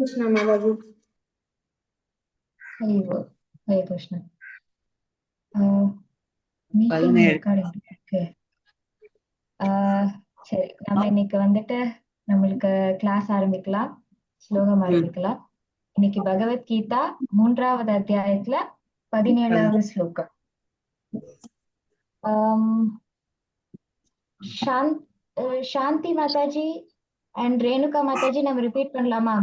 Krishna Mataji. Hare Krishna. Meeting 17. recording. Okay. சரி, நம்ம இன்னைக்கு வந்துட்டு நம்மளுக்கு கிளாஸ் ஆரம்பிக்கலாம், ஸ்லோகம் ஆரம்பிக்கலாம். இன்னைக்கு பகவத்கீதா 3வது அத்தியாயத்துல 17வது ஸ்லோகம். சாந்தி மாதாஜி அண்ட் ரேணுகா மாதாஜி நம்ம ரிப்பீட் பண்ணலாமா?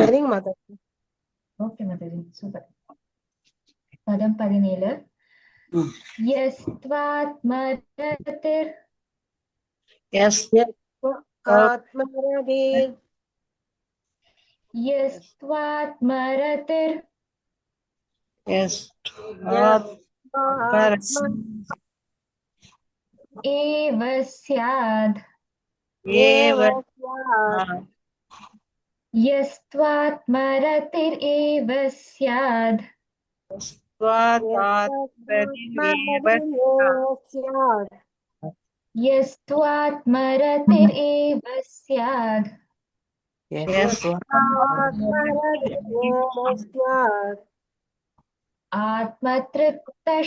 சரிங்க மாதாஜி. Okay Mataji, super. பதம் 17. யஸ்த்வாத்மரதிர் ஆத்மரதிர் யஸ்த்வாத்மரதிர் एव स्याद् यस्त्वात्मरतिरेव स्याद् यस्त्वात्मरतिरेव स्याद् आत्मतृप्तश्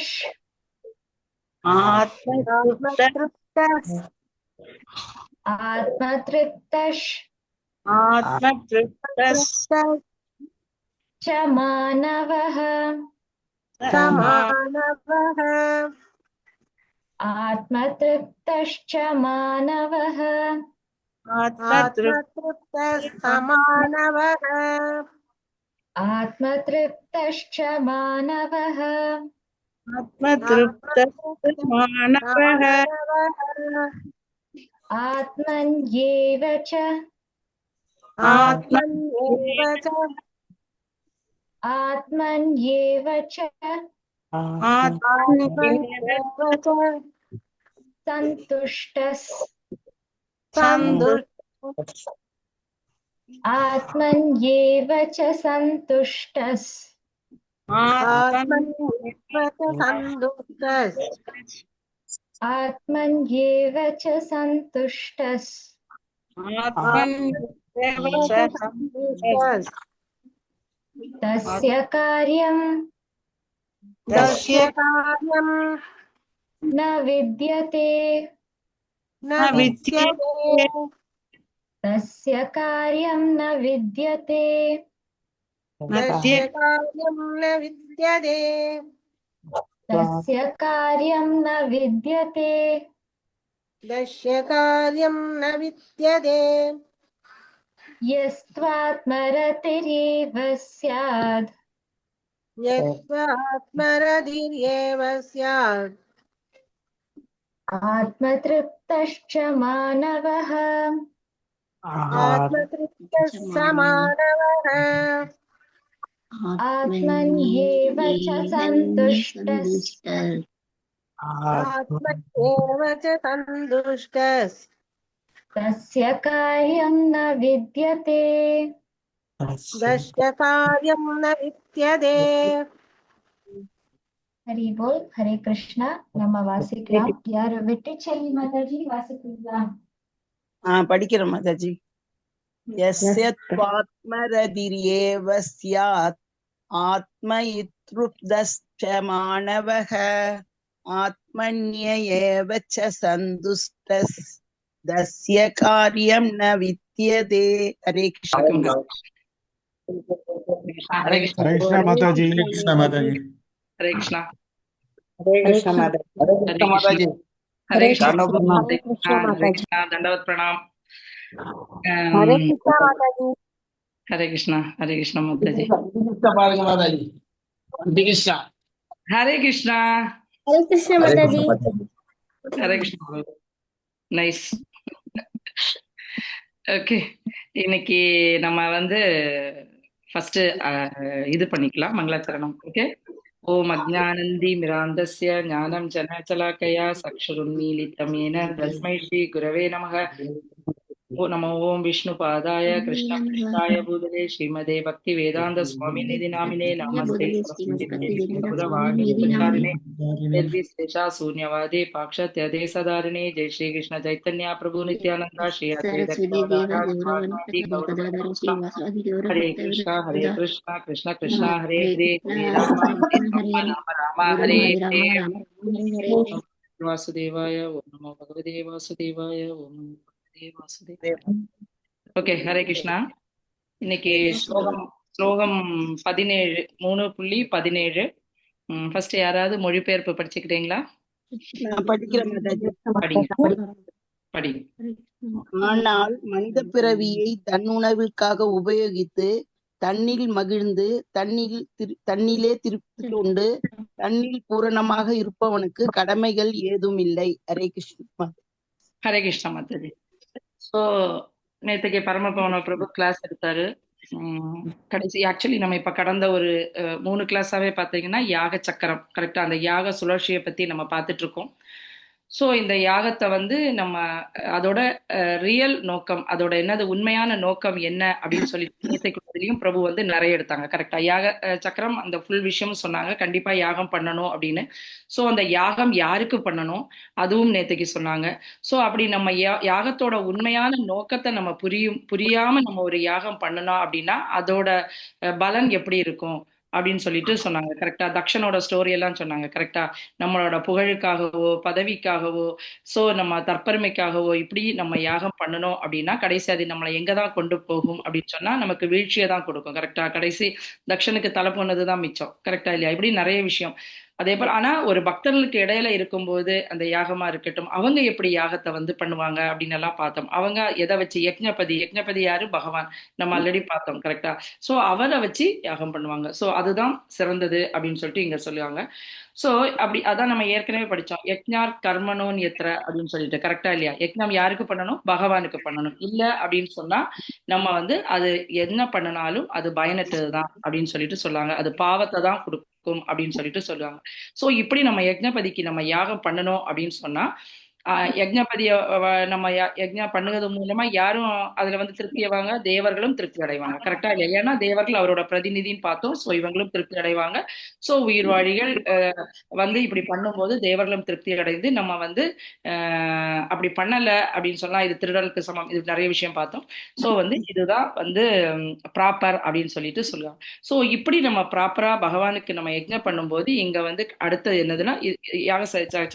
च मानवः आत्मतृप्तश्च मानवः आत्मतृप्तश्च मानवः आत्मन्येव च सन्तुष्टः आत्मन्येव च सन्तुष्टः आत्मन्येव च सन्तुष्टः तस्य कार्यं न विद्यते तस्य कार्यं न विद्यते तस्य कार्यं न विद्यते यस्त्वात्मरतिरेव स्याद् आत्मतृप्तश्च मानवः आत्मन्येव च सन्तुष्टः तस्य कार्यं न विद्यते हरि बोल. हरे कृष्णा. நம்ம வாசிக்கலாம். யார் வெற்றிச்செல்வி மாதாஜி வாசிக்கலாம்? படிக்கிறோம் மாதாஜி. யஸ்யத்வாத்மரதிர்யேவ ஸ்யாத் ஆத்மயித்ருப்தஸ்ச மாணவः ஆத்மன்யேவ ச சந்துஷ்டஸ் தஸ்ய காரியம் ந வித்யதே. ஹரே கிருஷ்ணா. हरे कृष्णा माताजी. हरे कृष्णा माताजी. हरे कृष्णा. हरे कृष्णा माताजी. हरे कृष्णा. दंडवत प्रणाम. हरे कृष्णा. हरे कृष्णा माताजी. हरे कृष्णा. हरे कृष्णा माताजी. हरे कृष्णा. நைஸ். ஓகே, இன்னைக்கு நம்ம ஃபர்ஸ்ட் இது பண்ணிக்கலாம் மங்களாச்சரணம். ஓகே. ஓம் அஜ்ஞானந்தி மிராந்தஸ்ய ஞானம் ஜனசலாக்கயா சக்ஷுருன்மீலிதம் ஏன தஸ்மை ஸ்ரீ குரவே நமः. ஓ நம ஓம் விஷ்ணு பாதாய கிருஷ்ண பிரஷ்டாய பூதலே ஸ்ரீமதே பக்தி வேதாந்த சுவாமி நிதி நாமினே நமஸ்தே சரஸ்வதி தேவி கௌரவாணி பிரச்சாரிணே निर्विशेषा शून्यवादी पाक्षत्यदे सदारिणे जय श्री कृष्ण चैतन्य प्रभु नित्यानंदा श्री अद्वैत गदाधर श्रीवासादि गौरभक्तवृंद हरे कृष्णा कृष्ण कृष्ण हरे हरे हरे राम राम हरे हरे वासुदेवाय ओम नमो भगवते वासुदेवाय ओम नमो भगवते वासुदेवाय ஓகே ஹரே கிருஷ்ணா இன்னைக்கு ஸ்லோகம் 17 3.17 ஃபர்ஸ்ட் யாராவது மொழிபெயர்ப்பு படிச்சுக்கிறீங்களா? நான் படிக்கிறேன் மாதாஜி. படிங்க. ஆனால் மனித பிறவியை தன்னுணர்விற்காக உபயோகித்து தன்னில் மகிழ்ந்து தன்னிலே திருப்தி கொண்டு தன்னில் பூரணமாக இருப்பவனுக்கு கடமைகள் ஏதும் இல்லை. ஹரே கிருஷ்ணா. ஹரே கிருஷ்ணா மாதாஜி. ஸோ நேற்றுக்கு பரமபவன பிரபு கிளாஸ் எடுத்தாரு. கடைசி ஆக்சுவலி நம்ம இப்ப கடந்த ஒரு 3 கிளாஸாவே பாத்தீங்கன்னா யாக சக்கரம், கரெக்டா அந்த யாக சுழற்சியை பத்தி நம்ம பார்த்துட்டு இருக்கோம். ஸோ இந்த யாகத்தை வந்து நம்ம அதோட ரியல் நோக்கம், அதோட என்னது உண்மையான நோக்கம் என்ன அப்படின்னு சொல்லி நேற்றைக்குள்ளதுலயும் பிரபு வந்து நிறைய எடுத்தாங்க. கரெக்டா யாக சக்கரம் அந்த ஃபுல் விஷயம் சொன்னாங்க, கண்டிப்பா யாகம் பண்ணணும் அப்படின்னு. ஸோ அந்த யாகம் யாருக்கு பண்ணணும் அதுவும் நேற்றுக்கு சொன்னாங்க. ஸோ அப்படி நம்ம யாகத்தோட உண்மையான நோக்கத்தை நம்ம புரியாம நம்ம ஒரு யாகம் பண்ணணும் அப்படின்னா அதோட பலன் எப்படி இருக்கும் அப்படின்னு சொல்லிட்டு சொன்னாங்க. கரெக்டா தக்ஷனோட ஸ்டோரி எல்லாம் சொன்னாங்க. கரெக்டா நம்மளோட புகழுக்காகவோ பதவிக்காகவோ சோ நம்ம தற்பெருமைக்காகவோ இப்படி நம்ம யாகம் பண்ணணும் அப்படின்னா கடைசி அது நம்மளை எங்கதான் கொண்டு போகும் அப்படின்னு சொன்னா நமக்கு வீழ்ச்சியை தான் கொடுக்கும். கரெக்டா கடைசி தக்ஷனுக்கு தலை போனதுதான் மிச்சம். கரெக்டா இல்லையா? இப்படி நிறைய விஷயம். அதே போல ஆனா ஒரு பக்தர்களுக்கு இடையில இருக்கும்போது அந்த யாகமா இருக்கட்டும், அவங்க எப்படி யாகத்தை வந்து பண்ணுவாங்க அப்படின்னு எல்லாம் பார்த்தோம். அவங்க எதை வச்சு யக்ஞபதி யாரு? பகவான். நம்ம ஆல்ரெடி பார்த்தோம். கரெக்டா? சோ அவரை வச்சு யாகம் பண்ணுவாங்க. சோ அதுதான் சிறந்தது அப்படின்னு சொல்லிட்டு இங்க சொல்லுவாங்க. சோ அப்படி அதான் நம்ம ஏற்கனவே படிச்சோம். யக்ஞார் கர்மனோன் எத்திர அப்படின்னு சொல்லிட்டு. கரெக்டா இல்லையா? யக்ஞம் யாருக்கு பண்ணணும்? பகவானுக்கு பண்ணணும். இல்ல அப்படின்னு சொன்னா நம்ம வந்து அது என்ன பண்ணினாலும் அது பயனற்றதுதான் அப்படின்னு சொல்லிட்டு சொல்லுவாங்க. அது பாவத்தை தான் கொடுக்கும் அப்படின்னு சொல்லிட்டு சொல்லுவாங்க. சோ இப்படி நம்ம யக்ஞபதிக்கு நம்ம யாகம் பண்ணணும் அப்படின்னு சொன்னா யக்ஞபதிய நம்ம யக்ஞம் பண்ணுவது மூலமா யாரும் அதுல வந்து திருப்தி அடைவாங்க, தேவர்களும் திருப்தி அடைவாங்க. கரெக்டா இல்லையா? ஏன்னா தேவர்கள் அவரோட பிரதிநிதின்னு பார்த்தோம். சோ இவங்களும் திருப்தி அடைவாங்க. சோ உயிர்வாழிகள் வந்து இப்படி பண்ணும்போது தேவர்களும் திருப்தி அடைந்து நம்ம வந்து அப்படி பண்ணல அப்படின்னு சொன்னா இது திருடலுக்கு சமம். இது நிறைய விஷயம் பார்த்தோம். சோ வந்து இதுதான் வந்து ப்ராப்பர் அப்படின்னு சொல்லிட்டு சொல்லுவாங்க. சோ இப்படி நம்ம ப்ராப்பரா பகவானுக்கு நம்ம யக்ஞம் பண்ணும்போது இங்க வந்து அடுத்தது என்னதுன்னா யாக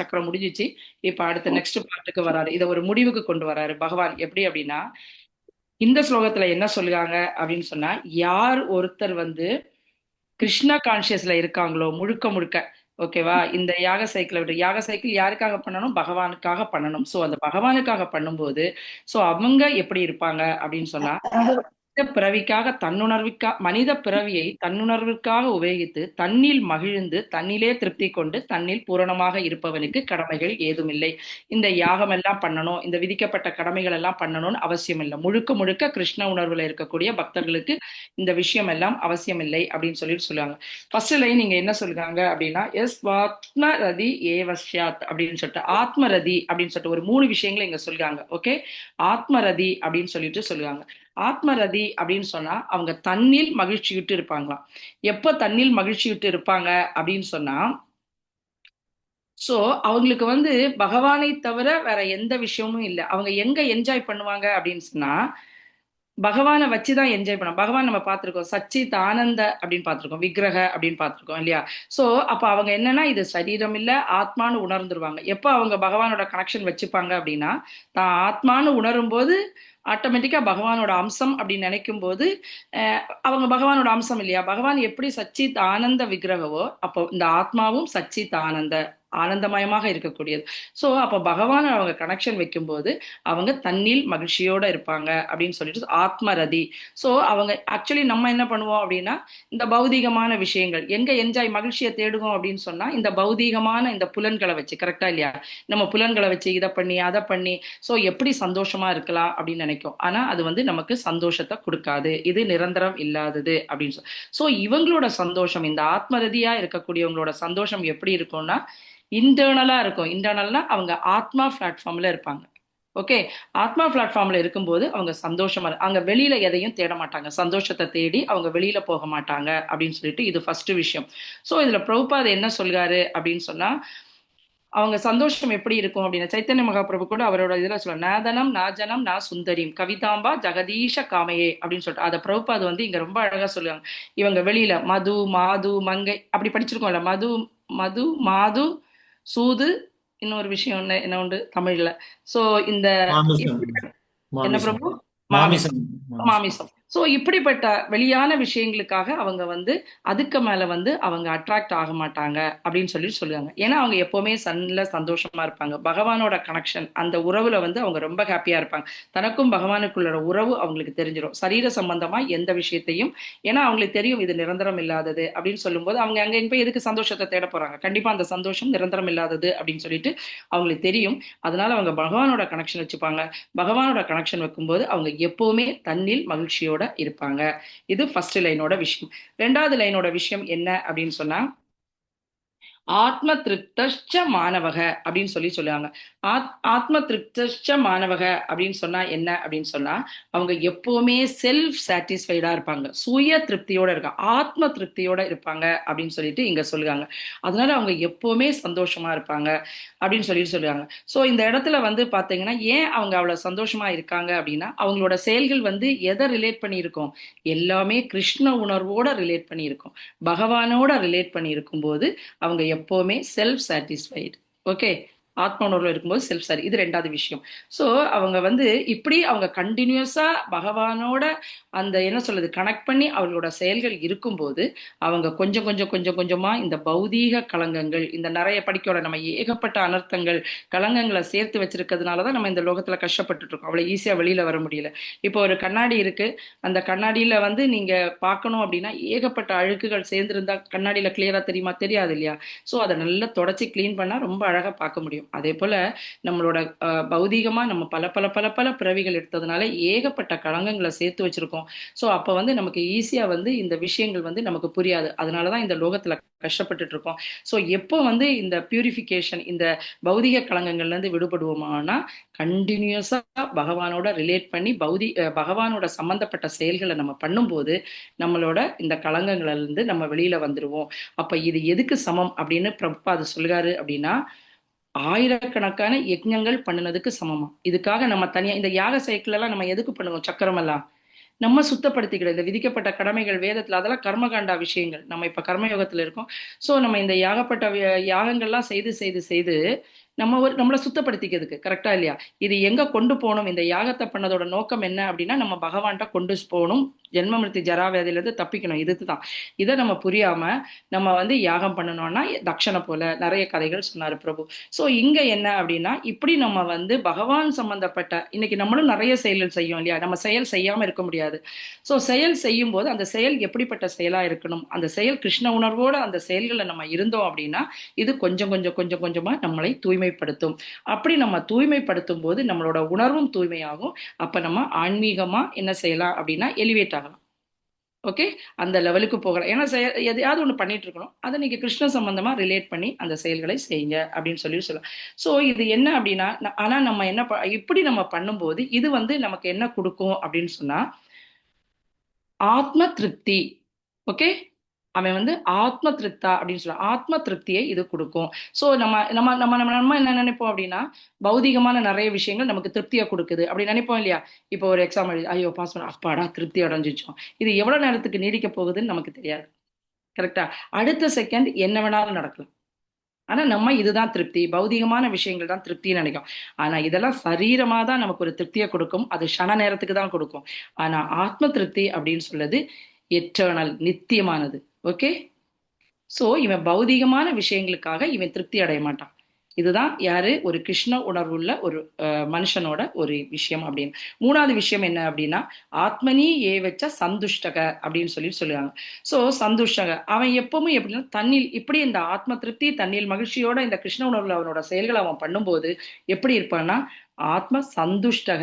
சக்கரம் முடிஞ்சிச்சு. இப்ப அடுத்த நெக்ஸ்ட் பார்ட்டுக்கு வராரு. இதை ஒரு முடிவுக்கு கொண்டு வராரு பகவான். எப்படி அப்படின்னா இந்த ஸ்லோகத்துல என்ன சொல்லுவாங்க அப்படின்னு சொன்னா, யார் ஒருத்தர் வந்து கிருஷ்ணா கான்சியஸ்ல இருக்காங்களோ முழுக்க ஓகேவா, இந்த யாக சைக்கிள் யாருக்காக பண்ணணும்? பகவானுக்காக பண்ணணும். சோ அந்த பகவானுக்காக பண்ணும்போது சோ அவங்க எப்படி இருப்பாங்க அப்படின்னு சொன்னா மனித பிறவியை தன்னுணர்விற்காக உபயோகித்து தன்னில் மகிழ்ந்து தன்னிலே திருப்தி கொண்டு தன்னில் பூரணமாக இருப்பவனுக்கு கடமைகள் ஏதுமில்லை. இந்த யாகம் எல்லாம் பண்ணணும், இந்த விதிக்கப்பட்ட கடமைகள் எல்லாம் பண்ணணும்னு அவசியம் இல்லை. முழுக்க கிருஷ்ண உணர்வுல இருக்கக்கூடிய பக்தர்களுக்கு இந்த விஷயம் எல்லாம் அவசியம் இல்லை அப்படின்னு சொல்லுவாங்க. ஃபர்ஸ்ட் லைன் நீங்க என்ன சொல்லுறாங்க அப்படின்னா ஆத்மரதி ஏவஸ்யாத் அப்படின்னு சொல்லிட்டு ஆத்மரதி அப்படின்னு சொல்லிட்டு ஒரு 3 விஷயங்களை இங்க சொல்லுவாங்க. ஓகே, ஆத்மரதி அப்படின்னு சொல்லுவாங்க. ஆத்மரதி அப்படின்னு சொன்னா அவங்க தன்னில் மகிழ்ச்சி விட்டு இருப்பாங்களாம். எப்ப தன்னில் மகிழ்ச்சி விட்டு இருப்பாங்க அப்படின்னு சொன்னா சோ அவங்களுக்கு வந்து பகவானை தவிர வேற எந்த விஷயமும் இல்லை. அவங்க எங்க என்ஜாய் பண்ணுவாங்க அப்படின்னு சொன்னா பகவானை வச்சுதான் என்ஜாய் பண்ணோம். பகவான் நம்ம பார்த்திருக்கோம் சச்சித் ஆனந்த அப்படின்னு பார்த்திருக்கோம், விக்கிரக அப்படின்னு பார்த்திருக்கோம் இல்லையா? சோ அப்ப அவங்க என்னன்னா இது சரீரம் இல்ல ஆத்மான்னு உணர்ந்துருவாங்க. எப்ப அவங்க பகவானோட கனெக்ஷன் வச்சுப்பாங்க அப்படின்னா தான் ஆத்மான்னு உணரும் போது ஆட்டோமேட்டிக்கா பகவானோட அம்சம் அப்படின்னு நினைக்கும் போது அவங்க பகவானோட அம்சம் இல்லையா? பகவான் எப்படி சச்சித் ஆனந்த விக்கிரகவோ அப்போ இந்த ஆத்மாவும் சச்சித் ஆனந்தமயமாக இருக்கக்கூடியது. சோ அப்ப பகவான் அவங்க கனெக்ஷன் வைக்கும்போது அவங்க தன்னில் மகிழ்ச்சியோட இருப்பாங்க அப்படின்னு சொல்லிட்டு ஆத்மரதி. சோ அவங்க ஆக்சுவலி நம்ம என்ன பண்ணுவோம் அப்படின்னா இந்த பௌதீகமான விஷயங்கள் எங்க என்ஜாய் மகிழ்ச்சியை தேடுவோம் அப்படின்னு சொன்னா இந்த பௌதீகமான இந்த புலன்களை வச்சு. கரெக்டா இல்லையா? நம்ம புலன்களை வச்சு இதை பண்ணி அதை பண்ணி சோ எப்படி சந்தோஷமா இருக்கலாம் அப்படின்னு நினைக்கும். ஆனா அது வந்து நமக்கு சந்தோஷத்தை கொடுக்காது, இது நிரந்தரம் இல்லாதது அப்படின்னு சோ இவங்களோட சந்தோஷம் இந்த ஆத்மரதியா இருக்கக்கூடியவங்களோட சந்தோஷம் எப்படி இருக்கும்னா இன்டர்னலா இருக்கும். இன்டர்னல்னா அவங்க ஆத்மா பிளாட்ஃபார்ம்ல இருப்பாங்க. ஓகே. ஆத்மா பிளாட்ஃபார்ம்ல இருக்கும்போது அவங்க சந்தோஷமா அங்க வெளியில எதையும் தேட மாட்டாங்க. சந்தோஷத்தை தேடி அவங்க வெளியில போக மாட்டாங்க அப்படின்னு சொல்லிட்டு இது ஃபர்ஸ்ட் விஷயம். ஸோ இதுல பிரபுபாத் என்ன சொல்றாரு அப்படின்னு சொன்னா, அவங்க சந்தோஷம் எப்படி இருக்கும் அப்படின்னா, சைத்தன்ய மகாபிரபு கூட அவரோட இதுல சொல்ல நாதனம் நாஜனம் நா சுந்தரிம் கவிதாம்பா ஜெகதீஷ காமையே அப்படின்னு சொல்லிட்டு அதை பிரபுபாத் வந்து இங்க ரொம்ப அழகா சொல்லுவாங்க. இவங்க வெளியில மது மாது மங்கை அப்படி படிச்சிருக்கோம்ல, மது மது மாது சூது, இன்னொரு விஷயம் என்ன உண்டு தமிழ்ல. சோ இந்த மாமிசம் என்ன மாமிசம் பிரபு மாமிசம் மாமிசம். சோ இப்படிப்பட்ட வெளியான விஷயங்களுக்காக அவங்க வந்து அதுக்கு மேல வந்து அவங்க அட்ராக்ட் ஆக மாட்டாங்க அப்படின்னு சொல்லுவாங்க. ஏன்னா அவங்க எப்பவுமே சன்ல சந்தோஷமா இருப்பாங்க. பகவானோட கனெக்ஷன் அந்த உறவுல வந்து அவங்க ரொம்ப ஹாப்பியா இருப்பாங்க. தனக்கும் பகவானுக்குள்ள உறவு அவங்களுக்கு தெரிஞ்சிடும். சரீர சம்பந்தமா எந்த விஷயத்தையும், ஏன்னா அவங்களுக்கு தெரியும் இது நிரந்தரம் இல்லாதது அப்படின்னு சொல்லும்போது அவங்க அங்க போய் எதுக்கு சந்தோஷத்தை தேட போறாங்க? கண்டிப்பா அந்த சந்தோஷம் நிரந்தரம் இல்லாதது அப்படின்னு சொல்லிட்டு அவங்களுக்கு தெரியும். அதனால அவங்க பகவானோட கனெக்ஷன் வச்சுப்பாங்க. பகவானோட கனெக்ஷன் வைக்கும்போது அவங்க எப்பவுமே தன்னில் மகிழ்ச்சியோட இருப்பாங்க. இது ஃபர்ஸ்ட் லைனோட விஷயம். ரெண்டாவது லைனோட விஷயம் என்ன அப்படின்னு சொன்னா, ஆத்ம திருப்தச்ச மாணவக அப்படின்னு சொல்லுவாங்க. ஆத்ம திருப்தச்ச மாணவக அப்படின்னு சொன்னா என்ன அப்படின்னு சொன்னா, அவங்க எப்பவுமே செல்ஃப் சாட்டிஸ்ஃபைடா இருப்பாங்க, சுய திருப்தியோட இருக்காங்க, ஆத்ம திருப்தியோட இருப்பாங்க அப்படின்னு சொல்லிட்டு இங்க சொல்லுவாங்க. அதனால அவங்க எப்பவுமே சந்தோஷமா இருப்பாங்க அப்படின்னு சொல்லுவாங்க. ஸோ இந்த இடத்துல வந்து பாத்தீங்கன்னா ஏன் அவங்க அவ்வளவு சந்தோஷமா இருக்காங்க அப்படின்னா, அவங்களோட செயல்கள் வந்து எதை ரிலேட் பண்ணி இருக்கும்? எல்லாமே கிருஷ்ண உணர்வோட ரிலேட் பண்ணி இருக்கும், பகவானோட ரிலேட் பண்ணி இருக்கும்போது அவங்க எப்பவுமே செல்ஃப் சாட்டிஸ்ஃபைடு. ஓகே, ஆத்ம உணர்வுல இருக்கும்போது செல்ஃப் சாரி. இது ரெண்டாவது விஷயம். ஸோ அவங்க வந்து இப்படி அவங்க கண்டினியூஸா பகவானோட அந்த என்ன சொல்றது கனெக்ட் பண்ணி அவங்களோட செயல்கள் இருக்கும்போது அவங்க கொஞ்சம் கொஞ்சம் கொஞ்சம் கொஞ்சமா இந்த பௌதீக களங்கங்கள், இந்த நிறைய படிக்கோட நம்ம ஏகப்பட்ட அனர்த்தங்கள் களங்கங்களை சேர்த்து வச்சிருக்கிறதுனாலதான் நம்ம இந்த லோகத்துல கஷ்டப்பட்டுட்டு இருக்கோம். அவ்வளவு ஈஸியா வெளியில வர முடியல. இப்போ ஒரு கண்ணாடி இருக்கு, அந்த கண்ணாடியில வந்து நீங்க பார்க்கணும் அப்படின்னா ஏகப்பட்ட அழுக்குகள் சேர்ந்திருந்தா கண்ணாடியில கிளியரா தெரியுமா? தெரியாது இல்லையா? ஸோ அதை நல்லா தொடச்சி கிளீன் பண்ணா ரொம்ப அழகா பார்க்க முடியும். அதே போல நம்மளோட பௌதீகமா நம்ம பல பல பல பல பிறவிகள் எடுத்ததுனால ஏகப்பட்ட களங்கங்களை சேர்த்து வச்சிருக்கோம். ஸோ அப்ப வந்து நமக்கு ஈஸியா வந்து இந்த விஷயங்கள் வந்து நமக்கு புரியாது. அதனாலதான் இந்த லோகத்துல கஷ்டப்பட்டுட்டு இருக்கோம். ஸோ எப்போ வந்து இந்த பியூரிஃபிகேஷன், இந்த பௌதிக களங்கங்கள்ல இருந்து விடுபடுவோமானா, கண்டினியூஸா பகவானோட ரிலேட் பண்ணி பகவானோட சம்பந்தப்பட்ட செயல்களை நம்ம பண்ணும்போது நம்மளோட இந்த களங்கங்கள்ல இருந்து நம்ம வெளியில வந்துருவோம். அப்ப இது எதுக்கு சமம் அப்படின்னு பிரபுபாத் சொல்றாரு அப்படின்னா, ஆயிரக்கணக்கான யஜ்ஞங்கள் பண்ணுனதுக்கு சமமா. இதுக்காக நம்ம தனியா இந்த யாக சைக்கிள் எல்லாம் நம்ம எதுக்கு பண்ணுவோம்? சக்கரம் எல்லாம் நம்ம சுத்தப்படுத்திக்கிற இந்த விதிக்கப்பட்ட கடமைகள் வேதத்துல அதெல்லாம் கர்மகாண்டா விஷயங்கள். நம்ம இப்ப கர்மயோகத்துல இருக்கோம். சோ நம்ம இந்த யாகப்பட்ட யாகங்கள்லாம் செய்து செய்து செய்து நம்மளை சுத்தப்படுத்திக்கிறதுக்கு, கரெக்டா இல்லையா? இது எங்க கொண்டு போகணும்? இந்த யாகத்தை பண்ணதோட நோக்கம் என்ன அப்படின்னா நம்ம பகவான்கிட்ட கொண்டு போகணும், ஜென்ம மிருத்தி ஜராவேதில இருந்து தப்பிக்கணும். இதுதான். இதை நம்ம புரியாம நம்ம வந்து யாகம் பண்ணணும்னா தக்ஷணை போல நிறைய கதைகள் சொன்னாரு பிரபு. சோ இங்க என்ன அப்படின்னா, இப்படி நம்ம வந்து பகவான் சம்பந்தப்பட்ட இன்னைக்கு நம்மளும் நிறைய செயல்கள் செய்யும் இல்லையா? நம்ம செயல் செய்யாம இருக்க முடியாது. சோ செயல் செய்யும் போது அந்த செயல் எப்படிப்பட்ட செயலா இருக்கணும்? அந்த செயல் கிருஷ்ண உணர்வோட அந்த செயல்களை நம்ம இருந்தோம் அப்படின்னா இது கொஞ்சம் கொஞ்சம் கொஞ்சம் கொஞ்சமா நம்மளை தூய்மைப்படுத்தும். அப்படி நம்ம தூய்மைப்படுத்தும் போது நம்மளோட உணர்வும் தூய்மையாகும். அப்ப நம்ம ஆன்மீகமா என்ன செய்யலாம் அப்படின்னா எலிவேட் ஆகலாம். ஓகே, அந்த லெவலுக்கு போகலாம். ஏன்னா எதையாவது ஒண்ணு பண்ணிட்டு இருக்கணும், அதை நீங்க கிருஷ்ண சம்பந்தமா ரிலேட் பண்ணி அந்த செயல்களை செய்யுங்க அப்படின்னு சொல்லலாம். சோ இது என்ன அப்படின்னா, ஆனா நம்ம என்ன இப்படி நம்ம பண்ணும்போது இது வந்து நமக்கு என்ன கொடுக்கும் அப்படின்னு சொன்னா ஆத்ம திருப்தி. ஓகே, அவன் வந்து ஆத்ம திருப்தா அப்படின்னு சொல்ல ஆத்ம திருப்தியை இது கொடுக்கும். சோ நம்ம நம்ம நம்ம நம்ம நம்ம என்ன நினைப்போம் அப்படின்னா, பௌதிகமான நிறைய விஷயங்கள் நமக்கு திருப்தியை கொடுக்குது அப்படி நினைப்போம் இல்லையா? இப்போ ஒரு எக்ஸாம் எழுதி ஐயோ பாஸ் பண்ண அப்பாடா திருப்தி அடைஞ்சிச்சோம். இது எவ்வளவு நேரத்துக்கு நீடிக்க போகுதுன்னு நமக்கு தெரியாது, கரெக்டா? அடுத்த செகண்ட் என்ன வேணாலும் நடக்கலாம். ஆனா நம்ம இதுதான் திருப்தி, பௌதிகமான விஷயங்கள் தான் திருப்தின்னு நினைக்கும். ஆனா இதெல்லாம் சரீரமா தான் நமக்கு ஒரு திருப்தியை கொடுக்கும், அது க்ஷண நேரத்துக்கு தான் கொடுக்கும். ஆனா ஆத்ம திருப்தி அப்படின்னு சொல்றது எட்டர்னல், நித்தியமானது. ஓகே, சோ இவன் பௌதிகமான விஷயங்களுக்காக இவன் திருப்தி அடைய மாட்டான். இதுதான் யாரு ஒரு கிருஷ்ண உணர்வுள்ள ஒரு மனுஷனோட ஒரு விஷயம் அப்படின்னு. மூணாவது விஷயம் என்ன அப்படின்னா, ஆத்மனி ஏ வச்ச சந்துஷ்டக அப்படின்னு சொல்லுவாங்க. சோ சந்துஷ்டக அவன் எப்பவுமே எப்படின்னா தன்னில் இப்படி இந்த ஆத்ம திருப்தி தன்னில் மகிழ்ச்சியோட இந்த கிருஷ்ண உணர்வுல அவனோட செயல்களை அவன் பண்ணும்போது எப்படி இருப்பான்னா ஆத்ம சந்துஷ்டக,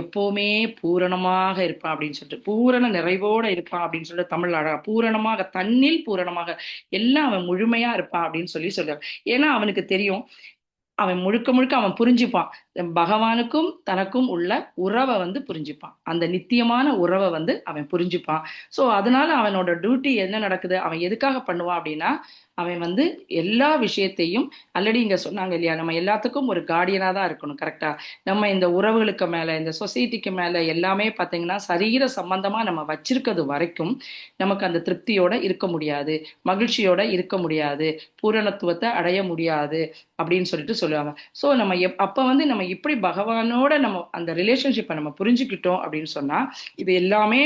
எப்பவுமே பூரணமாக இருப்பான் அப்படின்னு சொல்லிட்டு, பூரண நிறைவோட இருப்பான் அப்படின்னு சொல்லிட்டு தமிழ் அழகா பூரணமாக, தன்னில் பூரணமாக எல்லாம் அவன் முழுமையா இருப்பான் அப்படின்னு சொல்லுவாங்க. ஏன்னா அவனுக்கு தெரியும், அவன் முழுக்க முழுக்க அவன் புரிஞ்சுப்பான் பகவானுக்கும் தனக்கும் உள்ள உறவை வந்து புரிஞ்சுப்பான். அந்த நித்தியமான உறவை வந்து அவன் புரிஞ்சுப்பான். ஸோ அதனால அவனோட டியூட்டி என்ன நடக்குது, அவன் எதுக்காக பண்ணுவான் அப்படின்னா, அவன் வந்து எல்லா விஷயத்தையும் ஆல்ரெடி இங்க சொன்னாங்க இல்லையா, நம்ம எல்லாத்துக்கும் ஒரு கார்டியனா தான் இருக்கணும். கரெக்டா? நம்ம இந்த உறவுகளுக்கு மேல, இந்த சொசைட்டிக்கு மேல எல்லாமே பார்த்தீங்கன்னா சரீர சம்பந்தமா நம்ம வச்சிருக்கிறது வரைக்கும் நமக்கு அந்த திருப்தியோட இருக்க முடியாது, மகிழ்ச்சியோட இருக்க முடியாது, பூரணத்துவத்தை அடைய முடியாது அப்படின்னு சொல்லிட்டு சொல்லுவாங்க. ஸோ நம்ம அப்ப வந்து நம்ம இப்படி பகவானோட நம்ம அந்த ரிலேஷன்ஷிப்பை நம்ம புரிஞ்சுக்கிட்டோம் அப்படின்னு சொன்னா, இது எல்லாமே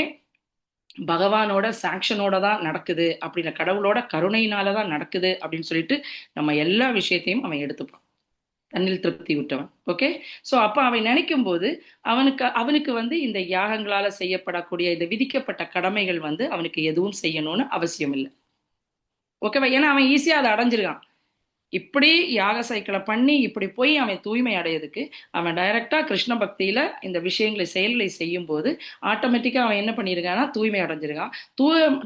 பகவானோட சாங்ஷனோட தான் நடக்குது, அப்படின்னு கடவுளோட கருணையினால தான் நடக்குது அப்படின்னு சொல்லிட்டு நம்ம எல்லா விஷயத்தையும் அவன் எடுத்துப்பான். தன்னில் திருப்தி விட்டவன். ஓகே. ஸோ அப்ப அவன் நினைக்கும் போது அவனுக்கு வந்து இந்த யாகங்களால செய்யப்படக்கூடிய இந்த விதிக்கப்பட்ட கடமைகள் வந்து அவனுக்கு எதுவும் செய்யணும்னு அவசியம் இல்லை. ஓகேவா? ஏன்னா அவன் ஈஸியா அதை அடைஞ்சிருக்கான். இப்படி யாக சைக்கிளை பண்ணி இப்படி போய் அவன் தூய்மை அடையதுக்கு அவன் டைரக்டா கிருஷ்ண பக்தியில இந்த விஷயங்களை செயல்களை செய்யும் போது ஆட்டோமேட்டிக்கா அவன் என்ன பண்ணியிருக்கான்னா தூய்மை அடைஞ்சிருக்கான்.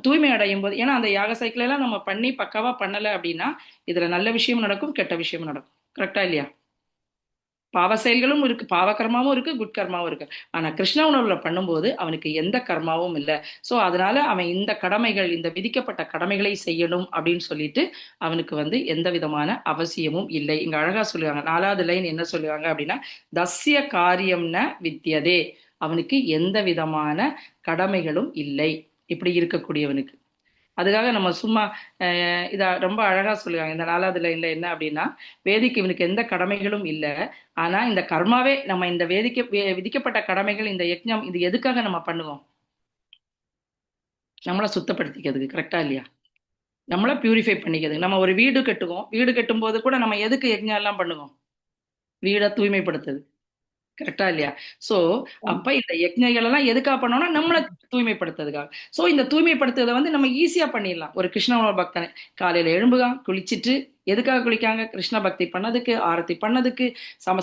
தூய்மை அடையும் போது, ஏன்னா அந்த யாக சைக்கிள் எல்லாம் நம்ம பண்ணி பக்காவா பண்ணல அப்படின்னா இதுல நல்ல விஷயம் நடக்கும், கெட்ட விஷயம் நடக்கும். கரெக்டா இல்லையா? பாவ செயல்களும் இருக்கு, பாவ கர்மாவும் இருக்கு, குட் கர்மாவும் இருக்கு. ஆனா கிருஷ்ண உணர்வுல பண்ணும்போது அவனுக்கு எந்த கர்மாவும் இல்லை. சோ அதனால அவன் இந்த கடமைகள், இந்த விதிக்கப்பட்ட கடமைகளை செய்யணும் அப்படின்னு சொல்லிட்டு அவனுக்கு வந்து எந்த விதமான அவசியமும் இல்லை. இங்க அழகா சொல்லுவாங்க, 4வது லைன் என்ன சொல்லுவாங்க அப்படின்னா, தஸ்ய காரியம்ன வித்யதே, அவனுக்கு எந்த விதமான கடமைகளும் இல்லை இப்படி இருக்கக்கூடியவனுக்கு. அதுக்காக நம்ம சும்மா இத ரொம்ப அழகா சொல்லுவாங்க இந்த 4வது லைன்ல என்ன அப்படின்னா, வேதிக்கு இவனுக்கு எந்த கடமைகளும் இல்லை, ஆனா இந்த கர்மாவே நம்ம இந்த விதிக்கப்பட்ட கடமைகள், இந்த யஜ்ஞம், இது எதுக்காக நம்ம பண்ணுவோம்? நம்மளை சுத்தப்படுத்திக்கிறதுக்கு. கரெக்டா இல்லையா? நம்மளை பியூரிஃபை பண்ணிக்கிறதுக்கு. நம்ம ஒரு வீடு கட்டுவோம், வீடு கட்டும் போது கூட நம்ம எதுக்கு யஜ்ஞம் எல்லாம் பண்ணுவோம்? வீடை தூய்மைப்படுத்துது. கரெக்டா இல்லையா? சோ அப்ப இந்த யஜ்ஞங்கள் எல்லாம் எதுக்காக பண்ணோம்னா நம்மளை தூய்மைப்படுத்துறதுக்காக. சோ இந்த தூய்மைப்படுத்துறதை வந்து நம்ம ஈஸியா பண்ணிடலாம். ஒரு கிருஷ்ண பக்தனை காலையில எழும்புகான், குளிச்சுட்டு, எதுக்காக குளிக்காங்க? கிருஷ்ண பக்தி பண்ணதுக்கு, ஆரத்தி பண்ணதுக்கு,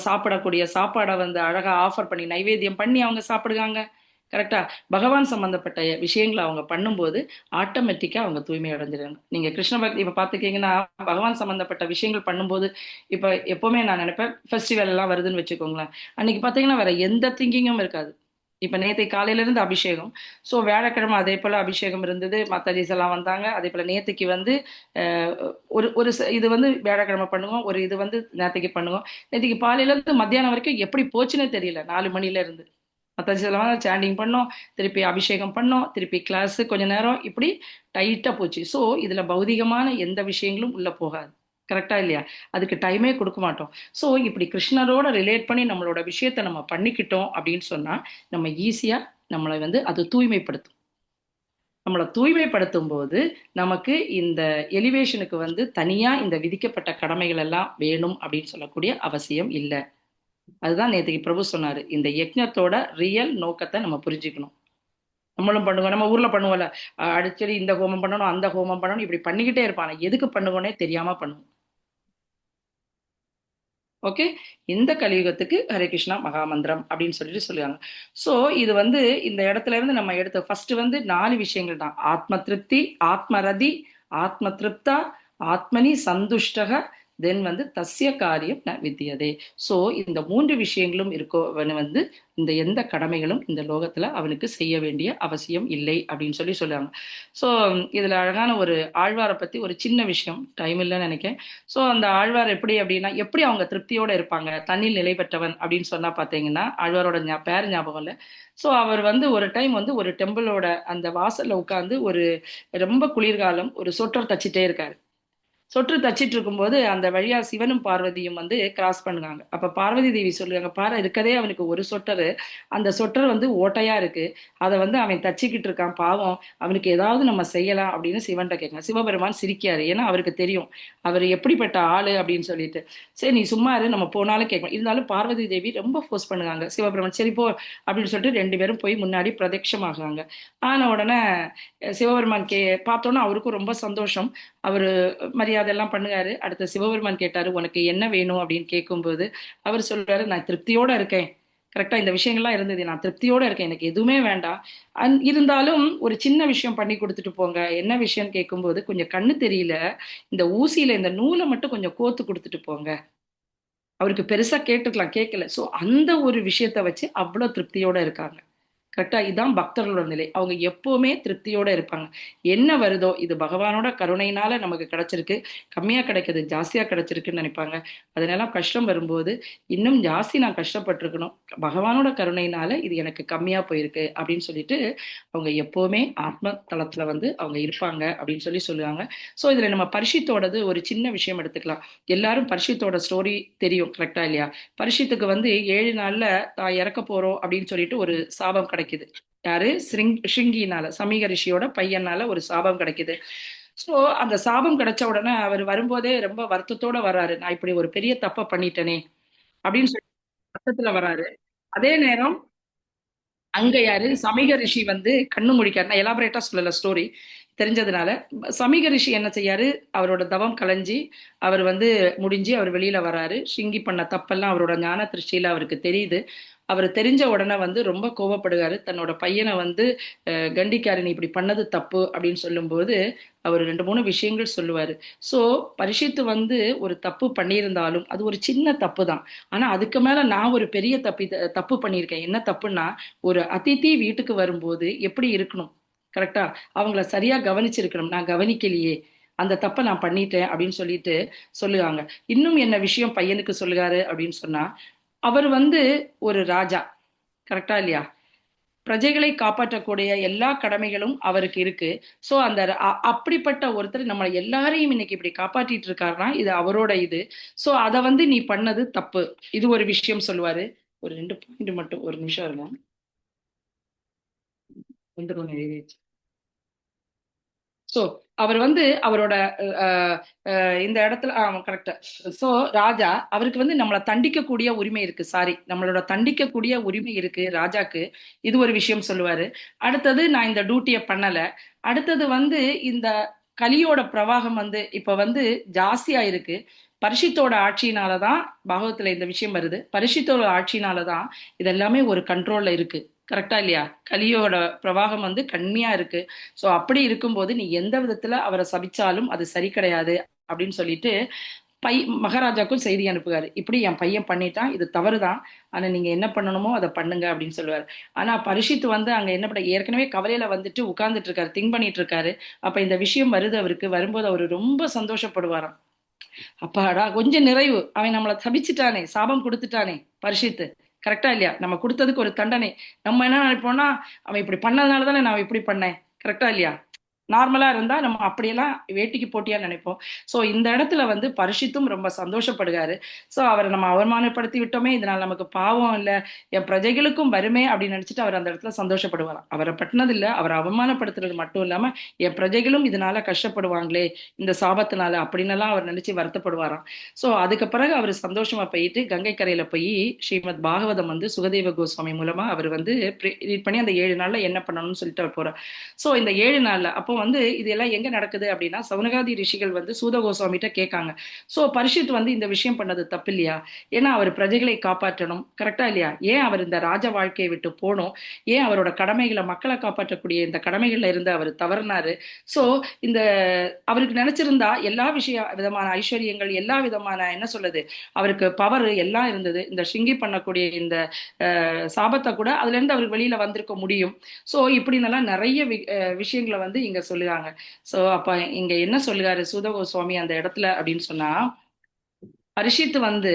சாப்பிடக்கூடிய சாப்பாடை வந்து அழகா ஆஃபர் பண்ணி நைவேத்தியம் பண்ணி அவங்க சாப்பிடுவாங்க. கரெக்டா? பகவான் சம்பந்தப்பட்ட விஷயங்களை அவங்க பண்ணும்போது ஆட்டோமேட்டிக்கா அவங்க தூய்மை அடைஞ்சிருக்காங்க. நீங்க கிருஷ்ண பக்தி இப்ப பாத்துக்கீங்கன்னா பகவான் சம்பந்தப்பட்ட விஷயங்கள் பண்ணும்போது, இப்ப எப்பவுமே நான் நினைப்பேன், ஃபெஸ்டிவல் எல்லாம் வருதுன்னு வச்சுக்கோங்களேன், அன்னைக்கு பாத்தீங்கன்னா வேற எந்த திங்கிங்கும் இருக்காது. இப்ப நேற்று காலையில இருந்து அபிஷேகம், ஸோ வியாழக்கிழமை அதே போல அபிஷேகம் இருந்தது, மாதாஜிஸ் எல்லாம் வந்தாங்க. அதே போல நேற்றுக்கு வந்து இது வந்து வியாழக்கிழமை பண்ணுவோம், ஒரு இது வந்து நேற்றுக்கு பண்ணுவோம். நேற்றுக்கு பாலையில இருந்து மத்தியானம் வரைக்கும் எப்படி போச்சுன்னே தெரியல. 4 மணில இருந்து மற்ற சாண்டிங் பண்ணோம், திருப்பி அபிஷேகம் பண்ணோம், திருப்பி கிளாஸ் கொஞ்ச நேரம், இப்படி டைட்டா போச்சு. ஸோ இதுல பௌதிகமான எந்த விஷயங்களும் உள்ள போகாது. கரெக்டா இல்லையா? அதுக்கு டைமே கொடுக்க மாட்டோம். ஸோ இப்படி கிருஷ்ணரோட ரிலேட் பண்ணி நம்மளோட விஷயத்த நம்ம பண்ணிக்கிட்டோம் அப்படின்னு சொன்னா நம்ம ஈஸியா நம்மளை வந்து அது தூய்மைப்படுத்தும். நம்மளை தூய்மைப்படுத்தும் போது நமக்கு இந்த எலிவேஷனுக்கு வந்து தனியா இந்த விதிக்கப்பட்ட கடமைகள் எல்லாம் வேணும் அப்படின்னு சொல்லக்கூடிய அவசியம் இல்லை. அதுதான் நேற்றுக்கு பிரபு சொன்னாரு, இந்த யஜ்ஞத்தோட ரியல் நோக்கத்தை நம்ம புரிஞ்சுக்கணும். நம்மளும் பண்ணுவோம், நம்ம ஊர்ல பண்ணுவோம்ல, அடிக்கடி இந்த ஹோமம் பண்ணணும், அந்த ஹோமம் பண்ணணும், இப்படி பண்ணிக்கிட்டே இருப்பாங்க, எதுக்கு பண்ணுவோன்னே தெரியாம பண்ணுவோம். ஓகே. இந்த கலியுகத்துக்கு ஹரே கிருஷ்ணா மகாமந்திரம் அப்படின்னு சொல்லிட்டு சொல்லுவாங்க. சோ இது வந்து இந்த இடத்துல இருந்து நம்ம எடுத்த ஃபர்ஸ்ட் வந்து 4 விஷயங்கள் தான். ஆத்ம திருப்தி, ஆத்மரதி, ஆத்ம திருப்தா, ஆத்மனி சந்துஷ்டக, தென் வந்து தஸ்ய காரியம் ந வித்தியதே. ஸோ இந்த 3 விஷயங்களும் இருக்கவன் வந்து இந்த எந்த கடமைகளும் இந்த லோகத்துல அவனுக்கு செய்ய வேண்டிய அவசியம் இல்லை அப்படின்னு சொல்லுவாங்க. ஸோ இதுல அழகான ஒரு ஆழ்வாரை பத்தி ஒரு சின்ன விஷயம், டைம் இல்லைன்னு நினைக்கிறேன். ஸோ அந்த ஆழ்வார் எப்படி அப்படின்னா, எப்படி அவங்க திருப்தியோட இருப்பாங்க, தண்ணில் நிலை பெற்றவன் அப்படின்னு சொன்னா பாத்தீங்கன்னா, ஆழ்வாரோட பேர் ஞாபகம் இல்லை. ஸோ அவர் வந்து ஒரு டைம் வந்து ஒரு டெம்பிளோட அந்த வாசல்ல உட்காந்து ஒரு ரொம்ப குளிர்காலம் ஒரு சொட்டர் தச்சிட்டே இருக்காரு. சொற்று தச்சிட்டு இருக்கும்போது அந்த வழியா சிவனும் பார்வதியும் வந்து கிராஸ் பண்ணுவாங்க. அப்ப பார்வதி தேவி சொல்லுவாங்க, பாரு இருக்கதே அவனுக்கு ஒரு சொட்டரு, அந்த சொட்டர் வந்து ஓட்டையா இருக்கு, அதை வந்து அவன் தச்சிக்கிட்டு இருக்கான், பாவம், அவனுக்கு ஏதாவது நம்ம செய்யலாம் அப்படின்னு சிவன்கிட்ட கேட்க. சிவபெருமான் சிரிக்காரு, ஏன்னா அவருக்கு தெரியும் அவர் எப்படிப்பட்ட ஆளு அப்படின்னு சொல்லிட்டு. சரி நீ சும்மா இரு, நம்ம போனாலும் கேட்கணும். இருந்தாலும் பார்வதி தேவி ரொம்ப ஃபோர்ஸ் பண்ணுவாங்க. சிவபெருமான் சரி போ அப்படின்னு சொல்லிட்டு 2 பேரும் போய் முன்னாடி பிரதட்சமாகுறாங்க. ஆன உடனே சிவபெருமான் பார்த்தோன்னா அவருக்கும் ரொம்ப சந்தோஷம். அவரு மரியாதையெல்லாம் பண்ணுவாரு. அடுத்த சிவபெருமான் கேட்டாரு, உனக்கு என்ன வேணும் அப்படின்னு கேட்கும்போது அவர் சொல்றாரு, நான் திருப்தியோட இருக்கேன். கரெக்டா இந்த விஷயங்கள்லாம் இருந்தது, நான் திருப்தியோட இருக்கேன், எனக்கு எதுவுமே வேண்டாம். இருந்தாலும் ஒரு சின்ன விஷயம் பண்ணி கொடுத்துட்டு போங்க. என்ன விஷயம் கேட்கும்போது, கொஞ்சம் கண்ணு தெரியல, இந்த ஊசியில இந்த நூலை மட்டும் கொஞ்சம் கோத்து கொடுத்துட்டு போங்க அவருக்கு பெருசா கேட்டுக்கலாம், கேட்கல. சோ அந்த ஒரு விஷயத்த வச்சு அவ்வளவு திருப்தியோட இருக்காங்க. கரெக்டா? இதான் பக்தர்களோட நிலை. அவங்க எப்பவுமே திருப்தியோட இருப்பாங்க. என்ன வருதோ இது பகவானோட கருணையினால நமக்கு கிடைச்சிருக்கு. கம்மியா கிடைக்குது, ஜாஸ்தியா கிடைச்சிருக்குன்னு நினைப்பாங்க. அதனால கஷ்டம் வரும்போது இன்னும் ஜாஸ்தி நான் கஷ்டப்பட்டிருக்கணும். பகவானோட கருணையினால இது எனக்கு கம்மியா போயிருக்கு அப்படின்னு சொல்லிட்டு அவங்க எப்பவுமே ஆத்ம தளத்துல வந்து அவங்க இருப்பாங்க அப்படின்னு சொல்லி சொல்லுவாங்க. சோ இதுல நம்ம பரிஷித்தோடது ஒரு சின்ன விஷயம் எடுத்துக்கலாம். எல்லாரும் பரிஷித்தோட ஸ்டோரி தெரியும், கரெக்டா இல்லையா? பரிஷித்துக்கு வந்து 7 நாள்ல தான் இறக்க போறோம் அப்படின்னு சொல்லிட்டு ஒரு சாபம் கிடைக்குது. யாரு? ஸ்ருங்கினால, சமீக ரிஷியோட பையனால ஒரு சாபம் கிடைக்குது. சோ அந்த சாபம் கிடைச்ச உடனே அவர் வரும்போதே ரொம்ப வருத்தத்தோட வர்றாரு. நான் இப்படி ஒரு பெரிய தப்ப பண்ணிட்டேனே அப்படின்னு சொல்லி வருத்தத்துல வர்றாரு. அதே நேரம் அங்க யாரு? சமீக ரிஷி வந்து கண்ணு முழிக்காரு. நான் எலாபரேட்டா சொல்லல, ஸ்டோரி தெரிஞ்சதுனால. சமீக ரிஷி என்ன செய்யாரு? அவரோட தவம் கலைஞ்சி அவர் வந்து முடிஞ்சு அவர் வெளியில வராரு. ஷிங்கி பண்ண தப்பெல்லாம் அவரோட ஞான திருஷ்டியில அவருக்கு தெரியுது. அவர் தெரிஞ்ச உடனே வந்து ரொம்ப கோவப்படுகிறாரு. தன்னோட பையனை வந்து கண்டிக்காரு, நீ இப்படி பண்ணது தப்பு அப்படின்னு சொல்லும்போது அவர் 2 3 விஷயங்கள் சொல்லுவாரு. சோ பரிஷித்து வந்து ஒரு தப்பு பண்ணியிருந்தாலும் அது ஒரு சின்ன தப்பு தான். ஆனா அதுக்கு மேல நான் ஒரு பெரிய தப்பு பண்ணியிருக்கேன். என்ன தப்புன்னா, ஒரு அதிதி வீட்டுக்கு வரும்போது எப்படி இருக்கணும், கரெக்டா? அவங்கள சரியா கவனிச்சிருக்கணும். நான் கவனிக்கலையே, அந்த தப்பை நான் பண்ணிட்டேன் அப்படின்னு சொல்லிட்டு சொல்லுவாங்க. இன்னும் என்ன விஷயம் பையனுக்கு சொல்லுகாரு அப்படின்னு சொன்னா, அவர் வந்து ஒரு ராஜா, கரெக்டா இல்லையா? பிரஜைகளை காப்பாற்றக்கூடிய எல்லா கடமைகளும் அவருக்கு இருக்கு. சோ அந்த அப்படிப்பட்ட ஒருத்தர் நம்ம எல்லாரையும் இன்னைக்கு இப்படி காப்பாற்றிட்டு இருக்காருன்னா இது அவரோட இது. சோ அத வந்து நீ பண்ணது தப்பு. இது ஒரு விஷயம் சொல்லுவாரு. ஒரு 2 பாயிண்ட் மட்டும் ஒரு நிமிஷம் இருங்க. வந்துரும் நிறைவேச்சு. சோ அவர் வந்து அவரோட அஹ், இந்த இடத்துல கரெக்ட். சோ ராஜா அவருக்கு வந்து நம்மளை தண்டிக்கக்கூடிய உரிமை இருக்கு. சாரி, நம்மளோட தண்டிக்கக்கூடிய உரிமை இருக்கு ராஜாக்கு. இது ஒரு விஷயம் சொல்லுவாரு. அடுத்தது, நான் இந்த டியூட்டியை பண்ணல. அடுத்தது வந்து இந்த கலியோட பிரவாகம் வந்து இப்ப வந்து ஜாஸ்தியா இருக்கு. பரிஷித்தோட ஆட்சியினாலதான் பாகவத்துல இந்த விஷயம் வருது. பரிஷித்தோட ஆட்சியினாலதான் இதெல்லாமே ஒரு கண்ட்ரோல்ல இருக்கு. கரெக்டா இல்லையா? கலியோட பிரவாகம் வந்து கண்மையா இருக்கு. சோ அப்படி இருக்கும்போது நீ எந்த விதத்துல அவரை சபிச்சாலும் அது சரி கிடையாது அப்படின்னு சொல்லிட்டு மகாராஜாக்கும் செய்தி அனுப்புவாரு. இப்படி என் பையன் பண்ணிட்டான், இது தவறுதான், ஆனா நீங்க என்ன பண்ணணுமோ அதை பண்ணுங்க அப்படின்னு சொல்லுவாரு. ஆனா பரிஷித்து வந்து அங்க என்ன பண்ண, ஏற்கனவே கவலையில வந்துட்டு உட்கார்ந்துட்டு இருக்காரு, திங்க் பண்ணிட்டு இருக்காரு. அப்ப இந்த விஷயம் வருது அவருக்கு. வரும்போது அவரு ரொம்ப சந்தோஷப்படுவாராம். அப்பாடா, கொஞ்சம் நிறைவு. அவன் நம்மளை சபிச்சுட்டானே, சாபம் கொடுத்துட்டானே பரிஷித்து, கரெக்டா இல்லையா? நம்ம கொடுத்ததுக்கு ஒரு தண்டனை. நம்ம என்ன நினைப்போம்னா, அவன் இப்படி பண்ணதுனால தானே நான் இப்படி பண்ணேன், கரெக்டா இல்லையா? நார்மலா இருந்தா நம்ம அப்படியெல்லாம் வேட்டிக்கு போட்டியா நினைப்போம். சோ இந்த இடத்துல வந்து பரிஷித்தும் ரொம்ப சந்தோஷப்படுகிறாரு. சோ அவரை நம்ம அவமானப்படுத்தி விட்டோமே, இதனால நமக்கு பாவம் இல்ல, என் பிரஜைகளுக்கும் வருமே அப்படின்னு நினைச்சிட்டு அவர் அந்த இடத்துல சந்தோஷப்படுவாராம். அவரை பட்டினது இல்ல, அவரை அவமானப்படுத்துறது மட்டும் இல்லாம என் பிரஜைகளும் இதனால கஷ்டப்படுவாங்களே இந்த சாபத்தினால அப்படின்னு எல்லாம் அவர் நினைச்சு வருத்தப்படுவாராம். சோ அதுக்கு பிறகு அவர் சந்தோஷமா போயிட்டு கங்கை கரையில போய் ஸ்ரீமத் பாகவதம் வந்து சுகதேவ கோஸ்வாமி மூலமா அவர் வந்து ரீட் பண்ணி அந்த 7 நாள்ல என்ன பண்ணணும்னு சொல்லிட்டு அவர் போறார். சோ இந்த 7 நாள்ல அப்போ வந்து இது எல்லாம் எங்க நடக்குது அப்படின்னா, சவுனகாதி ரிஷிகள் வந்து சூத கோஸ்வாமிட்ட கேட்காங்க. சோ பரிஷித் வந்து இந்த விஷயம் பண்ணது தப்பு இல்லையா? ஏன்னா அவர் பிரஜைகளை காப்பாற்றணும், கரெக்டா இல்லையா? ஏன் அவர் இந்த ராஜ வாழ்க்கையை விட்டு போனோம்? ஏன் அவரோட கடமைகளை, மக்களை காப்பாற்றக்கூடிய இந்த கடமைகள்ல இருந்து அவர் தவறினாரு? சோ இந்த அவருக்கு நினைச்சிருந்தா எல்லா விதமான ஐஸ்வர்யங்கள், எல்லா விதமான என்ன சொல்லுது, அவருக்கு பவர் எல்லாம் இருந்தது. இந்த ஷிங்கி பண்ணக்கூடிய இந்த சாபத்தை கூட அதுல இருந்து அவருக்கு வெளியில வந்திருக்க முடியும். சோ இப்படின்னெல்லாம் நிறைய விஷயங்களை வந்து இங்க சொல்லுறாங்க. சோ அப்ப இங்க என்ன சொல்லுறாரு சூத கோஸ்வாமி அந்த இடத்துல அப்படின்னு சொன்னா, பரிஷித்து வந்து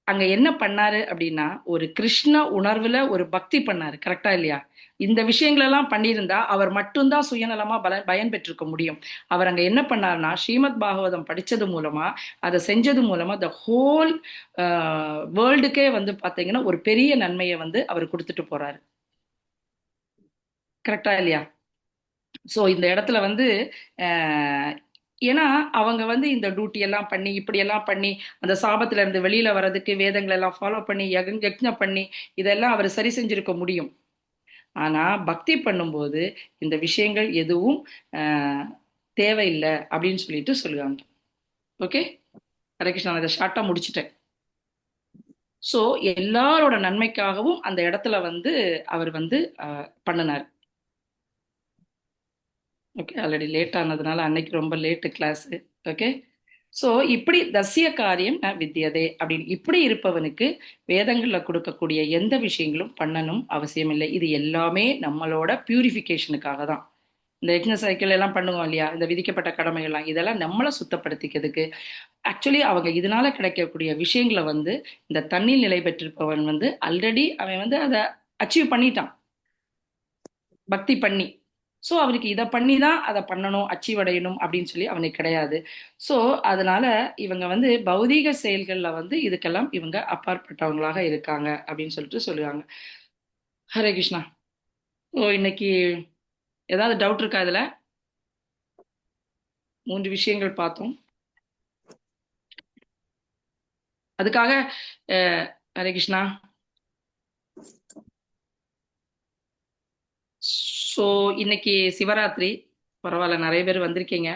அங்க என்ன பண்ணாரு அப்படின்னா, ஒரு கிருஷ்ண உணர்வுல ஒரு பக்தி பண்ணாரு, கரெக்டா இல்லையா? இந்த விஷயங்கள் எல்லாம் பண்ணியிருந்தா அவர் மட்டும்தான் சுயநலமா பயன் பெற்றிருக்க முடியும். அவர் அங்க என்ன பண்ணாருன்னா, ஸ்ரீமத் பாகவதம் படிச்சது மூலமா, அதை செஞ்சது மூலமா த ஹோல் வேர்ல்டுக்கே வந்து பாத்தீங்கன்னா ஒரு பெரிய நன்மையை வந்து அவர் கொடுத்துட்டு போறாரு, கரெக்டா இல்லையா? சோ இந்த இடத்துல வந்து அஹ், ஏன்னா அவங்க வந்து இந்த டியூட்டி எல்லாம் பண்ணி இப்படி எல்லாம் பண்ணி அந்த சாபத்துல இருந்து வெளியில வர்றதுக்கு வேதங்களை எல்லாம் ஃபாலோ பண்ணி யக்ஞம் பண்ணி இதெல்லாம் அவர் சரி செஞ்சிருக்க முடியும். ஆனா பக்தி பண்ணும்போது இந்த விஷயங்கள் எதுவும் ஆஹ் தேவையில்லை அப்படின்னு சொல்லிட்டு சொல்லுவாங்க. ஓகே, ஹரே கிருஷ்ணா. நான் இதை ஷார்ட்டா முடிச்சிட்டேன். சோ எல்லாரோட நன்மைக்காகவும் அந்த இடத்துல வந்து அவர் வந்து பண்ணினார். ஓகே, ஆல்ரெடி லேட் ஆனதுனால அன்னைக்கு ரொம்ப லேட்டு கிளாஸ். ஓகே, சோ இப்படி தஸ்ய காரியம் ந வித்யதே அப்படின்னு இப்படி இருப்பவனுக்கு வேதங்கள்ல கொடுக்கக்கூடிய எந்த விஷயங்களும் பண்ணணும் அவசியம் இல்லை. இது எல்லாமே நம்மளோட பியூரிஃபிகேஷனுக்காக தான். இந்த யக்ஞ சைக்கிள் எல்லாம் பண்ணுவோம் இல்லையா, இந்த விதிக்கப்பட்ட கடமைகள்லாம் இதெல்லாம் நம்மளை சுத்தப்படுத்திக்கிறதுக்கு. ஆக்சுவலி அவங்க இதனால கிடைக்கக்கூடிய விஷயங்களை வந்து இந்த தண்ணில் நிலை பெற்றிருப்பவன் வந்து ஆல்ரெடி அவன் வந்து அதை அச்சீவ் பண்ணிட்டான் பக்தி பண்ணி. ஸோ அவனுக்கு இதை பண்ணி தான் அதை பண்ணணும் அச்சீவ் அடையணும் அப்படின்னு சொல்லி அவனுக்கு கிடையாது. ஸோ அதனால இவங்க வந்து பௌதீக செயல்கள்ல வந்து இதுக்கெல்லாம் இவங்க அப்பாற்பட்டவங்களாக இருக்காங்க அப்படின்னு சொல்லிட்டு சொல்லுவாங்க. ஹரே கிருஷ்ணா. ஓ இன்னைக்கு ஏதாவது டவுட் இருக்கா இதுல? 3 விஷயங்கள் பார்த்தோம். அதுக்காக ஹரே கிருஷ்ணா. ஸோ இன்னைக்கு சிவராத்திரி, பரவாயில்ல நிறைய பேர் வந்திருக்கீங்க.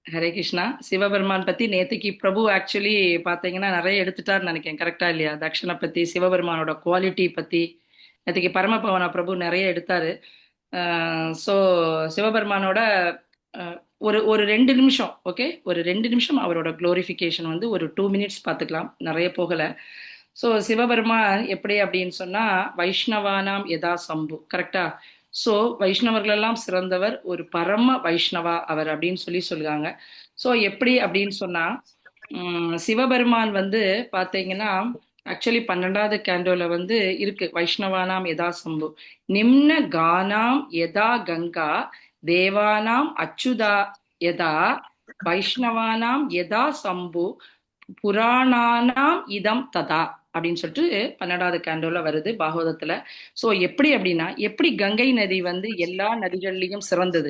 ஹரே கிருஷ்ணா. சிவபெருமான் பத்தி நேத்துக்கு பிரபு ஆக்சுவலி பாத்தீங்கன்னா நிறைய எடுத்துட்டாருன்னு நினைக்கிறேன், கரெக்டா இல்லையா? தக்ஷனை பத்தி, சிவபெருமானோட குவாலிட்டி பத்தி நேற்றுக்கு பரமபவனா பிரபு நிறைய எடுத்தாரு. ஸோ சிவபெருமானோட ஒரு ஒரு 2 நிமிஷம், ஓகே, ஒரு 2 நிமிஷம் அவரோட குளோரிஃபிகேஷன் வந்து ஒரு 2 மினிட்ஸ் பார்த்துக்கலாம், நிறைய போகல. ஸோ சிவபெருமான் எப்படி அப்படின்னு சொன்னா வைஷ்ணவானாம் யதா சம்பு, கரெக்டா? ஸோ வைஷ்ணவர்களெல்லாம் சிறந்தவர், ஒரு பரம வைஷ்ணவா அவர் அப்படின்னு சொல்லுவாங்க. ஸோ எப்படி அப்படின்னு சொன்னா சிவபெருமான் வந்து பாத்தீங்கன்னா ஆக்சுவலி 12வது கேண்டோல வந்து இருக்கு, வைஷ்ணவானாம் யதா சம்பு நிம்ன கானாம் யதா கங்கா தேவானாம் அச்சுதா யதா வைஷ்ணவானாம் யதா சம்பு புராணானாம் இதம் ததா அப்படின்னு சொல்லிட்டு 12வது கேண்டோல வருது பாகவதத்துல. சோ எப்படி அப்படின்னா, எப்படி கங்கை நதி வந்து எல்லா நதிகள்லயும் சிறந்தது,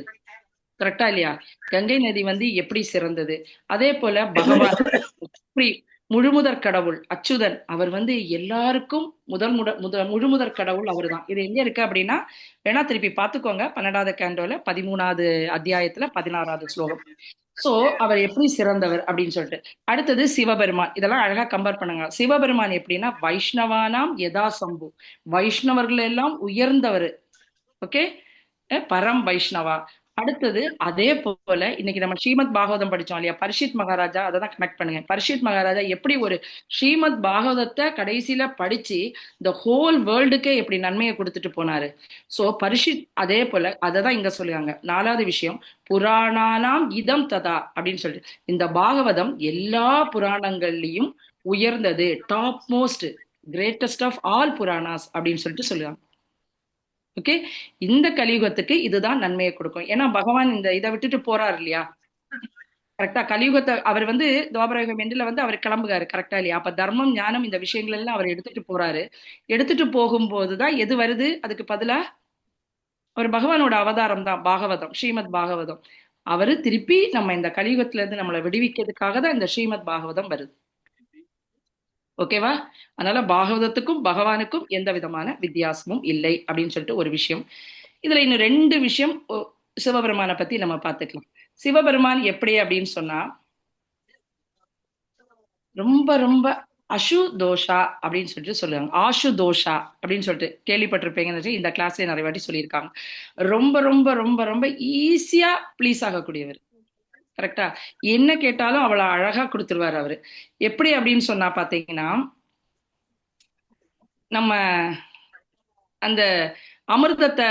கரெக்டா இல்லையா? கங்கை நதி வந்து எப்படி சிறந்தது, அதே போல பகவான் எப்படி முழுமுதற் கடவுள் அச்சுதன், அவர் வந்து எல்லாருக்கும் முழுமுதற் கடவுள் அவர் தான். இது எங்க இருக்கு அப்படின்னா, வேணா திருப்பி பார்த்துக்கோங்க, 12வது கேண்டோல 13வது அத்தியாயத்துல 16வது ஸ்லோகம். சோ அவர் எப்படி சிறந்தவர் அப்படின்னு சொல்லிட்டு. அடுத்தது சிவபெருமான், இதெல்லாம் அழகா கம்பேர் பண்ணுங்க. சிவபெருமான் எப்படின்னா வைஷ்ணவானாம் யதா சம்பு, வைஷ்ணவர்கள் எல்லாம் உயர்ந்தவர், ஓகே, பரம் வைஷ்ணவா. அடுத்தது அதே போல இன்னைக்கு நம்ம ஸ்ரீமத் பாகவதம் படிச்சோம் இல்லையா, பரிஷித் மகாராஜா, அதை தான் கனெக்ட் பண்ணுங்க. பரிஷித் மகாராஜா எப்படி ஒரு ஸ்ரீமத் பாகவதத்தை கடைசியில படிச்சு இந்த ஹோல் வேர்ல்டுக்கே எப்படி நன்மையை கொடுத்துட்டு போனாரு. சோ பரிஷித் அதே போல அதை தான் இங்க சொல்லுவாங்க. 4வது விஷயம் புராணானாம் இதம் ததா அப்படின்னு சொல்லிட்டு, இந்த பாகவதம் எல்லா புராணங்கள்லயும் உயர்ந்தது, top most greatest of all Puranas அப்படின்னு சொல்லிட்டு சொல்லுவாங்க. ஓகே, இந்த கலியுகத்துக்கு இதுதான் நன்மையை கொடுக்கும். ஏன்னா பகவான் இந்த இதை விட்டுட்டு போறாரு இல்லையா, கரெக்டா? கலியுகத்தை அவர் வந்து துவாபரயுகம் எண்டில் வந்து அவர் கிளம்புகாரு, கரெக்டா இல்லையா? அப்ப தர்மம் ஞானம் இந்த விஷயங்கள் எல்லாம் அவர் எடுத்துட்டு போறாரு. எடுத்துட்டு போகும்போதுதான் எது வருது, அதுக்கு பதிலா அவர் பகவானோட அவதாரம் தான் பாகவதம், ஸ்ரீமத் பாகவதம். அவரு திருப்பி நம்ம இந்த கலியுகத்துல இருந்து நம்மளை விடுவிக்கிறதுக்காக தான் இந்த ஸ்ரீமத் பாகவதம் வருது, ஓகேவா? அதனால பாகவதத்துக்கும் பகவானுக்கும் எந்த விதமான வித்தியாசமும் இல்லை அப்படின்னு சொல்லிட்டு ஒரு விஷயம். இதுல இன்னும் 2 விஷயம் சிவபெருமானை பத்தி நம்ம பார்த்துக்கலாம். சிவபெருமான் எப்படி அப்படின்னு சொன்னா ரொம்ப ரொம்ப அசு தோஷா அப்படின்னு சொல்லிட்டு சொல்லுவாங்க. ஆஷு தோஷா அப்படின்னு சொல்லிட்டு கேள்விப்பட்டிருப்பீங்கன்னு இந்த கிளாஸ்ல நிறைய வாட்டி சொல்லியிருக்காங்க. ரொம்ப ரொம்ப ரொம்ப ரொம்ப ஈஸியா ப்ளீஸ் ஆகக்கூடியவர், கரெக்டா? என்ன கேட்டாலும் அவளை அழகா கொடுத்துருவாரு அவரு. எப்படி அப்படின்னு சொன்னா பாத்தீங்கன்னா, நம்ம அந்த அமிர்தத்தை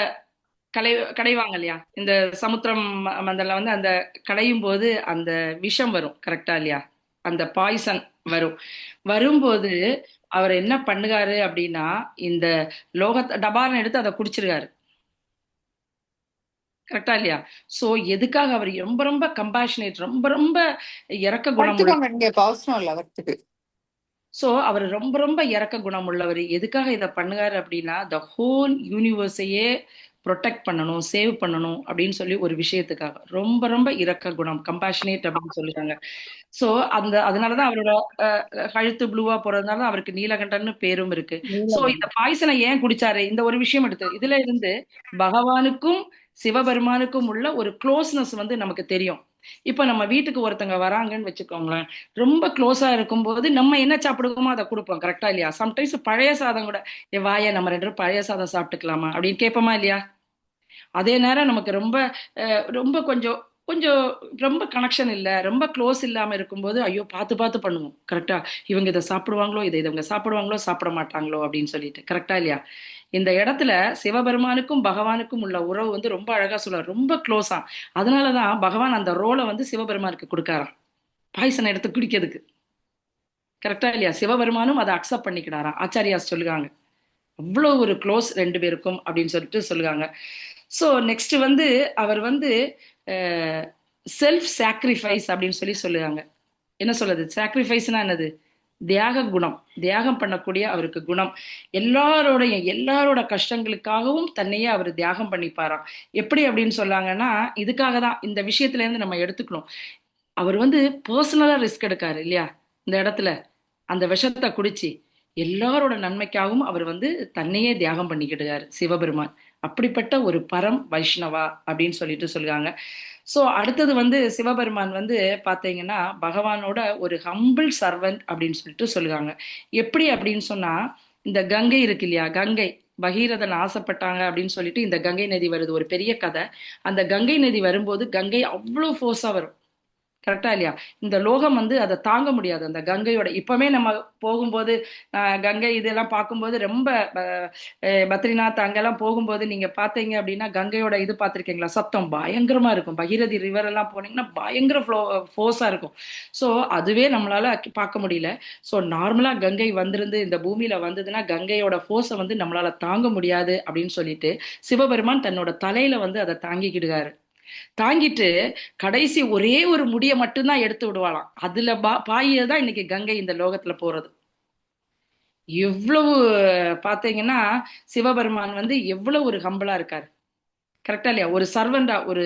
கடைவாங்க இல்லையா, இந்த சமுத்திரம் மந்தல வந்து அந்த கடையும் போது அந்த விஷம் வரும், கரெக்டா இல்லையா? அந்த பாய்சன் வரும்போது அவர் என்ன பண்ணுகாரு அப்படின்னா, இந்த லோகத்தை டபார்னு எடுத்து அதை குடிச்சிருக்காரு, கரெக்டா இல்லையா? சோ எதுக்காக அவர் ரொம்ப ரொம்ப கம்பேஷனேட், ரொம்ப ரொம்ப இறக்க குணம், சோ அவர் ரொம்ப ரொம்ப இறக்க குணம் உள்ளவர். எதுக்காக இதை பண்ணுகாரு அப்படின்னா, த ஹோல் யூனிவர்ஸையே ப்ரொடெக்ட் பண்ணணும், சேவ் பண்ணணும் அப்படின்னு சொல்லி ஒரு விஷயத்துக்காக ரொம்ப ரொம்ப இறக்க குணம், கம்பேஷனேட் அப்படின்னு சொல்லுறாங்க. சோ அதனாலதான் அவரோட கழுத்து ப்ளூவா போறதுனால அவருக்கு நீலகண்டன்னு பேரும் இருக்கு. சோ இந்த பாய்சனை ஏன் குடிச்சாரு, இந்த ஒரு விஷயம் எடுத்து இதுல இருந்து பகவானுக்கும் சிவபெருமானுக்கும் உள்ள ஒரு க்ளோஸ்னஸ் வந்து நமக்கு தெரியும். இப்ப நம்ம வீட்டுக்கு ஒருத்தங்க வராங்கன்னு வச்சுக்கோங்களேன், ரொம்ப க்ளோஸா இருக்கும்போது நம்ம என்ன சாப்பிடுவோமோ அதை கொடுப்போம், கரெக்டா இல்லையா? சம்டைம்ஸ் பழைய சாதம் கூட, வாயா நம்ம 2 பேரும் பழைய சாதம் சாப்பிட்டுக்கலாமா அப்படின்னு கேட்போமா இல்லையா? அதே நேரம் நமக்கு ரொம்ப ரொம்ப கொஞ்சம் கொஞ்சம் ரொம்ப கனெக்ஷன் இல்ல, ரொம்ப க்ளோஸ் இல்லாம இருக்கும்போது, ஐயோ! பார்த்து பார்த்து பண்ணுவோம். கரெக்ட்டா? இவங்க இத சாப்பிடுவாங்களோ, இத இவங்க சாப்பிடுவாங்களோ, சாப்பிட மாட்டாங்களோ அப்படின்னு சொல்லிட்டு. கரெக்ட்டா இல்லையா? இந்த இடத்துல சிவபெருமானுக்கும், பகவானுக்கும் உள்ள உறவு வந்து ரொம்ப அழகா சொல்றார். ரொம்ப க்ளோஸாம். அதனால தான் பகவான் அந்த ரோல வந்து சிவபெருமானுக்கு குடுக்காராம். பாயசம் எடுத்து குடிக்கிறதுக்கு. கரெக்ட்டா இல்லையா? சிவபெருமானும் அத அக்செப்ட் பண்ணிக்கினாராம். ஆச்சாரியாஸ் சொல்லுகாங்க. அவ்வளோ ஒரு க்ளோஸ் 2 பேருக்கும் அப்படின்னு சொல்லிட்டு சொல்லுகாங்க. ஸோ நெக்ஸ்ட் வந்து அவர் வந்து செல்ஃப் சாக்ரிஃபைஸ் அப்படின்னு சொல்லி சொல்லுவாங்க. என்ன சொல்றது? சாக்ரிஃபைஸ்னா என்னது? தியாக குணம். தியாகம் பண்ணக்கூடிய அவருக்கு குணம். எல்லாரோட கஷ்டங்களுக்காகவும் தன்னையே அவர் தியாகம் பண்ணிப்பாராம். எப்படி அப்படின்னு சொல்லாங்கன்னா, இதுக்காக தான் இந்த விஷயத்துல இருந்து நம்ம எடுத்துக்கணும். அவர் வந்து பர்சனலா ரிஸ்க் எடுக்காரு இல்லையா? இந்த இடத்துல அந்த விஷத்தை குடிச்சு எல்லாரோட நன்மைக்காகவும் அவர் வந்து தன்னையே தியாகம் பண்ணிக்கிடுறாரு சிவபெருமான். அப்படிப்பட்ட ஒரு பரம் வைஷ்ணவா அப்படின்னு சொல்லிட்டு சொல்லுவாங்க. ஸோ அடுத்தது வந்து சிவபெருமான் வந்து பார்த்தீங்கன்னா பகவானோட ஒரு ஹம்பிள் சர்வன்ட் அப்படின்னு சொல்லிட்டு சொல்லுவாங்க. எப்படி அப்படின்னு சொன்னா, இந்த கங்கை இருக்கு இல்லையா? கங்கை பகீரதன் ஆசைப்பட்டாங்க அப்படின்னு சொல்லிட்டு இந்த கங்கை நதி வருது, ஒரு பெரிய கதை. அந்த கங்கை நதி வரும்போது கங்கை அவ்வளோ ஃபோர்ஸா வரும். கரெக்டா இல்லையா? இந்த லோகம் வந்து அதை தாங்க முடியாது. அந்த கங்கையோட இப்பவுமே நம்ம போகும்போது கங்கை இதெல்லாம் பார்க்கும்போது ரொம்ப பத்ரிநாத் அங்கெல்லாம் போகும்போது நீங்க பார்த்தீங்க அப்படின்னா கங்கையோட இது பார்த்திருக்கீங்களா? சத்தம் பயங்கரமா இருக்கும். பகீரதி ரிவர் எல்லாம் போனீங்கன்னா பயங்கர ஃபோர்ஸா இருக்கும். ஸோ அதுவே நம்மளால பார்க்க முடியல. ஸோ நார்மலா கங்கை வந்திருந்து இந்த பூமியில வந்ததுன்னா கங்கையோட ஃபோர்ஸை வந்து நம்மளால தாங்க முடியாது அப்படின்னு சொல்லிட்டு சிவபெருமான் தன்னோட தலையில வந்து அதை தாங்கிக்கிடுகாரு. தாங்கிட்டு கடைசி ஒரே ஒரு முடிய மட்டும்தான் எடுத்து விடுவாளாம். அதுல பாயிதான் இன்னைக்கு கங்கை இந்த லோகத்துல போறது. எவ்வளவு பாத்தீங்கன்னா சிவபெருமான் வந்து எவ்வளவு ஒரு ஹம்பிளா இருக்காரு. கரெக்டா இல்லையா? ஒரு சர்வெண்டா, ஒரு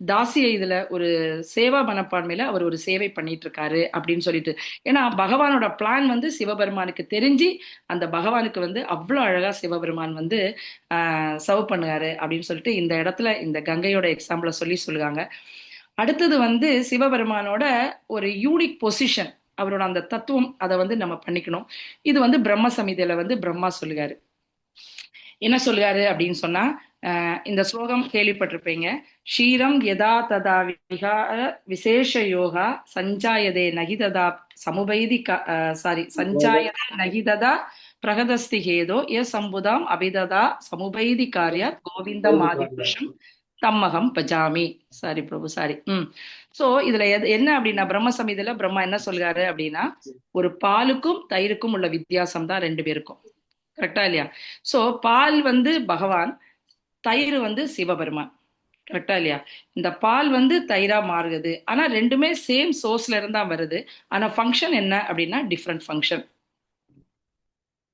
தாசிய இதுல ஒரு சேவா மனப்பான்மையில அவர் ஒரு சேவை பண்ணிட்டு இருக்காரு அப்படின்னு சொல்லிட்டு. ஏன்னா பகவானோட பிளான் வந்து சிவபெருமானுக்கு தெரிஞ்சு அந்த பகவானுக்கு வந்து அவ்வளவு அழகா சிவபெருமான் வந்து சர்வ் பண்ணுவாரு அப்படின்னு சொல்லிட்டு இந்த இடத்துல இந்த கங்கையோட எக்ஸாம்பிள சொல்லுவாங்க. அடுத்தது வந்து சிவபெருமானோட ஒரு யூனிக் பொசிஷன், அவரோட அந்த தத்துவம், அதை வந்து நம்ம பண்ணிக்கணும். இது வந்து பிரம்ம சமிதியில வந்து பிரம்மா சொல்லுகாரு. என்ன சொல்லுகாரு அப்படின்னு சொன்னா, இந்த ஸ்லோகம் கேள்விப்பட்டிருப்பீங்க. ஷீரம் யதா ததா விகார விசேஷ யோகா சஞ்சாயதே நகிததா சமுபைதி சஞ்சாயதே நகிததா பிரகதஸ்தி ஹேதோ ய சம்புதாம் அபிததா சமுபைதி காரியா கோவிந்தம் ஆதிபுருஷம் தம்மகம் பஜாமி. சாரி பிரபு, சாரி. சோ இதுல என்ன அப்படின்னா பிரம்ம சமிதியில பிரம்மா என்ன சொல்றாரு அப்படின்னா, ஒரு பாலுக்கும் தயிருக்கும் உள்ள வித்தியாசம் தான் 2 பேருக்கும். கரெக்டா இல்லையா? சோ பால் வந்து பகவான், தயிர் வந்து சிவபெருமான். கரெக்டா இல்லையா? இந்த பால் வந்து தயிரா மாறுது. ஆனா ரெண்டுமே சேம் சோர்ஸ்ல இருந்தா வருது. ஆனா ஃபங்க்ஷன் என்ன அப்படின்னா டிஃப்ரெண்ட் ஃபங்க்ஷன்.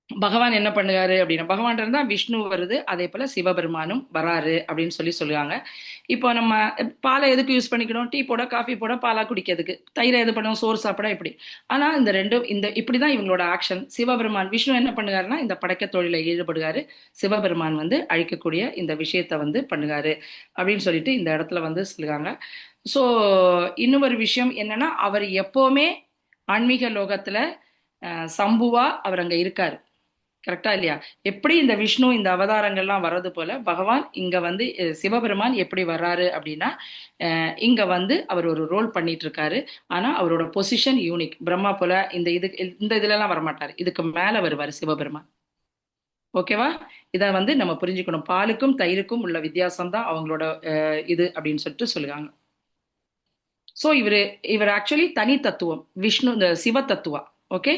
பகவான் என்ன பண்ணுவாரு அப்படின்னா, பகவான் இருந்தா விஷ்ணு வருது, அதே போல சிவபெருமானும் வராரு அப்படின்னு சொல்லுவாங்க. இப்போ நம்ம பாலை எதுக்கு யூஸ் பண்ணிக்கணும்? டீ போட, காஃபி போட, பாலா குடிக்கிறதுக்கு. தயிரை எது பண்ணுவோம்? சோறு சாப்பிட. இப்படி. ஆனா இந்த ரெண்டும் இப்படிதான் இவங்களோட ஆக்ஷன். சிவபெருமான் விஷ்ணு என்ன பண்ணுவாருன்னா இந்த படைக்க தொழில ஈடுபடுவாரு. சிவபெருமான் வந்து அழிக்கக்கூடிய இந்த விஷயத்த வந்து பண்ணுவாரு அப்படின்னு சொல்லிட்டு இந்த இடத்துல வந்து சொல்லுவாங்க. ஸோ இன்னொரு விஷயம் என்னன்னா, அவர் எப்பவுமே ஆன்மீக லோகத்துல சம்புவா அவர் அங்க இருக்காரு. கரெக்டா இல்லையா? எப்படி இந்த விஷ்ணு இந்த அவதாரங்கள்லாம் வர்றது போல பகவான் இங்க வந்து சிவபெருமான் எப்படி வர்றாரு அப்படின்னா, இங்க வந்து அவர் ஒரு ரோல் பண்ணிட்டு இருக்காரு. ஆனா அவரோட பொசிஷன் யூனிக். பிரம்மா போல இந்த இதுல எல்லாம் வரமாட்டாரு. இதுக்கு மேல வருவாரு சிவபெருமான். ஓகேவா? இத வந்து நம்ம புரிஞ்சுக்கணும். பாலுக்கும் தயிருக்கும் உள்ள வித்தியாசம் தான் அவங்களோட இது அப்படின்னு சொல்லிட்டு சொல்லுவாங்க. சோ இவர் ஆக்சுவலி தனி தத்துவம். விஷ்ணு இந்த சிவ தத்துவா. ஓகே,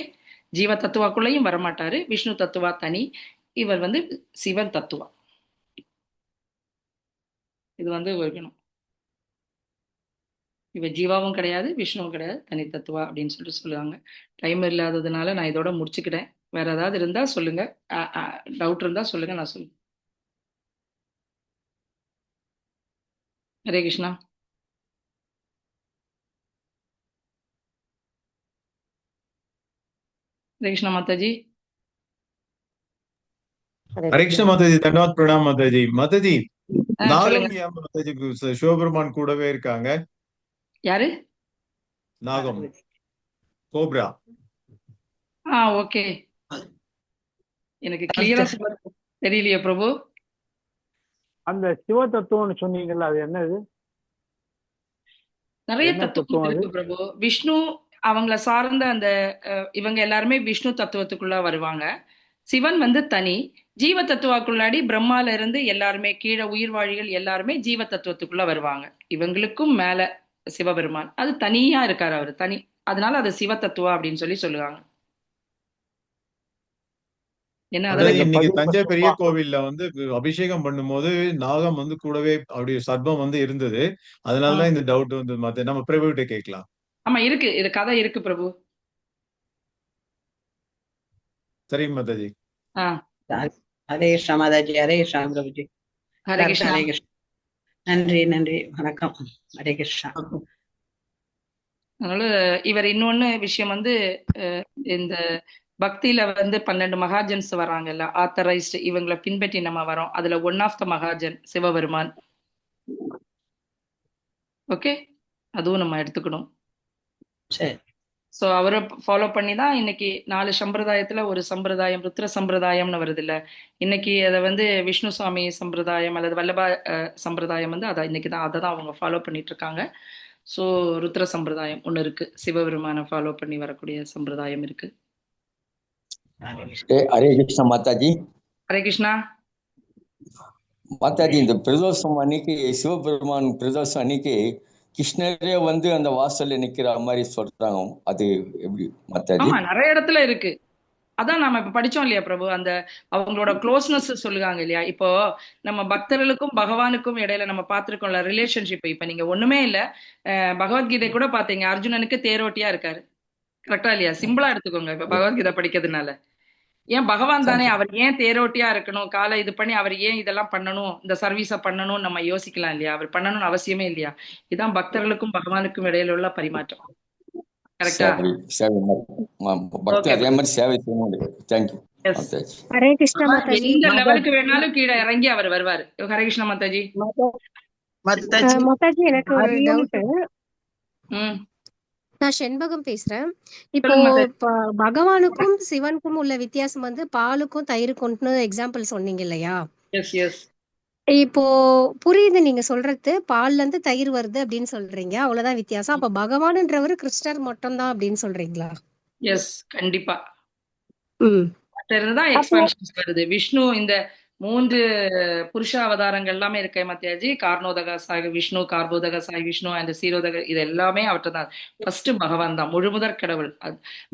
ஜீவ தத்துவாக்குள்ளேயும் வரமாட்டாரு. விஷ்ணு தத்துவா தனி, இவர் வந்து சிவன் தத்துவா. இது வந்து இருக்கணும். இவர் ஜீவாவும் கிடையாது, விஷ்ணுவும் கிடையாது, தனி தத்துவா அப்படின்னு சொல்லிட்டு சொல்லுவாங்க. டைம் இல்லாததுனால நான் இதோட முடிச்சுக்கிறேன். வேற ஏதாவது இருந்தா சொல்லுங்க. டவுட் இருந்தா சொல்லுங்க, நான் சொல்லுங்க. ஹரே கிருஷ்ணா. हरे कृष्णा माता जी. हरे कृष्ण माता जी. धन्यवाद, प्रणाम माता जी. माता जी, நாகம் சொல்லுங்க. ஏன் மாதா ஜி சிவபெருமான் கூடவே இருக்காங்க? யாரு? நாகம், கோப்ரா. ஓகே. எனக்கு கிளியரா தெரியலையே பிரபு. அந்த சிவ தத்துவம்னு சொன்னீங்கல்ல, அது என்னது? நிறைய என்ன தத்துவம் தத்துவம் அது? இருக்கு பிரபு. விஷ்ணு அவங்கள சார்ந்த அந்த இவங்க எல்லாருமே விஷ்ணு தத்துவத்துக்குள்ள வருவாங்க. சிவன் வந்து தனி. ஜீவ தத்துவாக்குள்ளாடி பிரம்மால இருந்து எல்லாருமே கீழே உயிர்வாழிகள் எல்லாருமே ஜீவ தத்துவத்துக்குள்ள வருவாங்க. இவங்களுக்கும் மேல சிவபெருமான் அது தனியா இருக்காரு, அவரு தனி. அதனால அது சிவ தத்துவம் அப்படின்னு சொல்லி சொல்லுவாங்க. என்ன அதாவது அதெல்லாம் இந்த இன்னைக்கு பதிவு தஞ்சை மட்டும் பெரிய பார்க்கணும். கோவில்ல வந்து அபிஷேகம் பண்ணும்போது நாகம் வந்து கூடவே அப்படி சர்ப்பம் வந்து இருந்தது. அதனாலதான் இந்த டவுட் வந்து மத்த நம்ம பிரபுகிட்ட கேட்கலாம். ஆமா இருக்கு, இது கதை இருக்கு பிரபு. சரிங்க மாதாஜி. ஆஹ் ஹரே கிருஷ்ணா மாதாஜி. ஹரே கிருஷ்ணா பிரபுஜி. ஹரே எல்லாருக்கும் கிருஷ்ணா. ஹரே கிருஷ்ணா. நன்றி நன்றி, வணக்கம். ஹரே கிருஷ்ணா. அதனால இவர் இன்னொன்னு விஷயம் வந்து இந்த பக்தியில வந்து 12 மகாஜன்ஸ் வராங்கல்ல, ஆத்தரைஸ்டு, இவங்களை பின்பற்றி நம்ம வரோம். அதுல one of the Mahajan Sivaperuman. Okay, அதுவும் நம்ம எடுத்துக்கணும். சரி. ஸோ அவரை ஃபாலோ பண்ணி தான் இன்னைக்கு 4 சம்பிரதாயத்துல ஒரு சம்பிரதாயம் ருத்ர சம்பிரதாயம்னு வருது இல்ல. இன்னைக்கு அதை வந்து விஷ்ணு சுவாமி சம்பிரதாயம் அல்லது வல்லபா சம்பிரதாயம் வந்து அதை இன்னைக்கு தான் அதை தான் அவங்க ஃபாலோ பண்ணிட்டு இருக்காங்க. ஸோ ருத்ர சம்பிரதாயம் ஒன்று இருக்கு, சிவபெருமானை ஃபாலோ பண்ணி வரக்கூடிய சம்பிரதாயம் இருக்கு. ஹரே கிருஷ்ணா மாதாஜி. ஹரே கிருஷ்ணா. மாதாஜி, இந்த பிரதோஷம் அன்னைக்கு சிவபெருமான் பிரதோஷம் அன்னைக்கு கிருஷ்ணரே வந்து அந்த வாசல்ல நிக்கிற மாதிரி சொல்றாங்க. அது எப்படி மாதாஜி? ஆமா நிறைய இடத்துல இருக்கு. அதான் நாம இப்ப படிச்சோம் இல்லையா பிரபு, அந்த அவங்களோட க்ளோஸ்னஸ் சொல்லுவாங்க இல்லையா. இப்போ நம்ம பக்தர்களுக்கும் பகவானுக்கும் இடையில நம்ம பார்த்திருக்கோம்ல ரிலேஷன்ஷிப். இப்ப நீங்க ஒண்ணுமே இல்ல, பகவத்கீதை கூட பாத்தீங்க, அர்ஜுனனுக்கு தேரோட்டியா இருக்காரு. கரெக்டா இல்லையா? சிம்பிளா எடுத்துக்கோங்க. இப்ப பகவத்கீதை படிக்கிறதுனால ஏன் பகவான் தானே, அவர் ஏன் தேரோட்டியா இருக்கணும், காலை இது பண்ணி அவர் ஏன் இதெல்லாம் பண்ணணும், இந்த சர்வீஸ பண்ணணும்னு நம்ம யோசிக்கலாம் இல்லையா. அவர் பண்ணணும்னு அவசியமே இல்லையா. இதுதான் பக்தர்களுக்கும் பகவானுக்கும் இடையில உள்ள பரிமாற்றம். கரெக்டா? சரி சரி, பக்தி அதே மாதிரி சேவை செய்யணும். தேங்க்யூ மாதாஜி. ஹரே கிருஷ்ணா மாதாஜி. எந்த லெவலுக்கு வேணாலும் கீழே இறங்கி அவர் வருவாரு. ஹரே கிருஷ்ணா மாதாஜி. மாதாஜி, மாதாஜி எனக்கு ஒரு டவுட். ம் நான் செண்பகம் பேசுறேன். இப்போ சொல்லுங்க மாதாஜி. பகவானுக்கும் சிவனுக்கும் உள்ள வித்தியாசம் வந்து பாலுக்கும் தயிருக்கும் எக்ஸாம்பிள் சொன்னீங்க இல்லையா. எஸ் எஸ் இப்போ புரியுது நீங்க சொல்றது, பால்ல இருந்து தயிர் வருது அப்படின்னு சொல்றீங்க, அவ்வளவுதான் வித்தியாசம். அப்ப பகவான்ன்றவர் கிருஷ்ணர் மட்டும்தான் அப்படின்னு சொல்றீங்களா? எஸ் கண்டிப்பா. ம். இருந்துதான் அப்போ எக்ஸ்பான்ஷன்ஸ் வருது. விஷ்ணு இந்த 3 புருஷ அவதாரங்கள் எல்லாமே இருக்கே மத்தியாஜி. கார்ணோதக சாய் விஷ்ணு, கார்போதக சாய் விஷ்ணு அண்ட் சீரோதக, இது எல்லாமே அவர்கிட்ட தான். ஃபர்ஸ்ட் பகவான் தான் முழுமுதற் கடவுள்.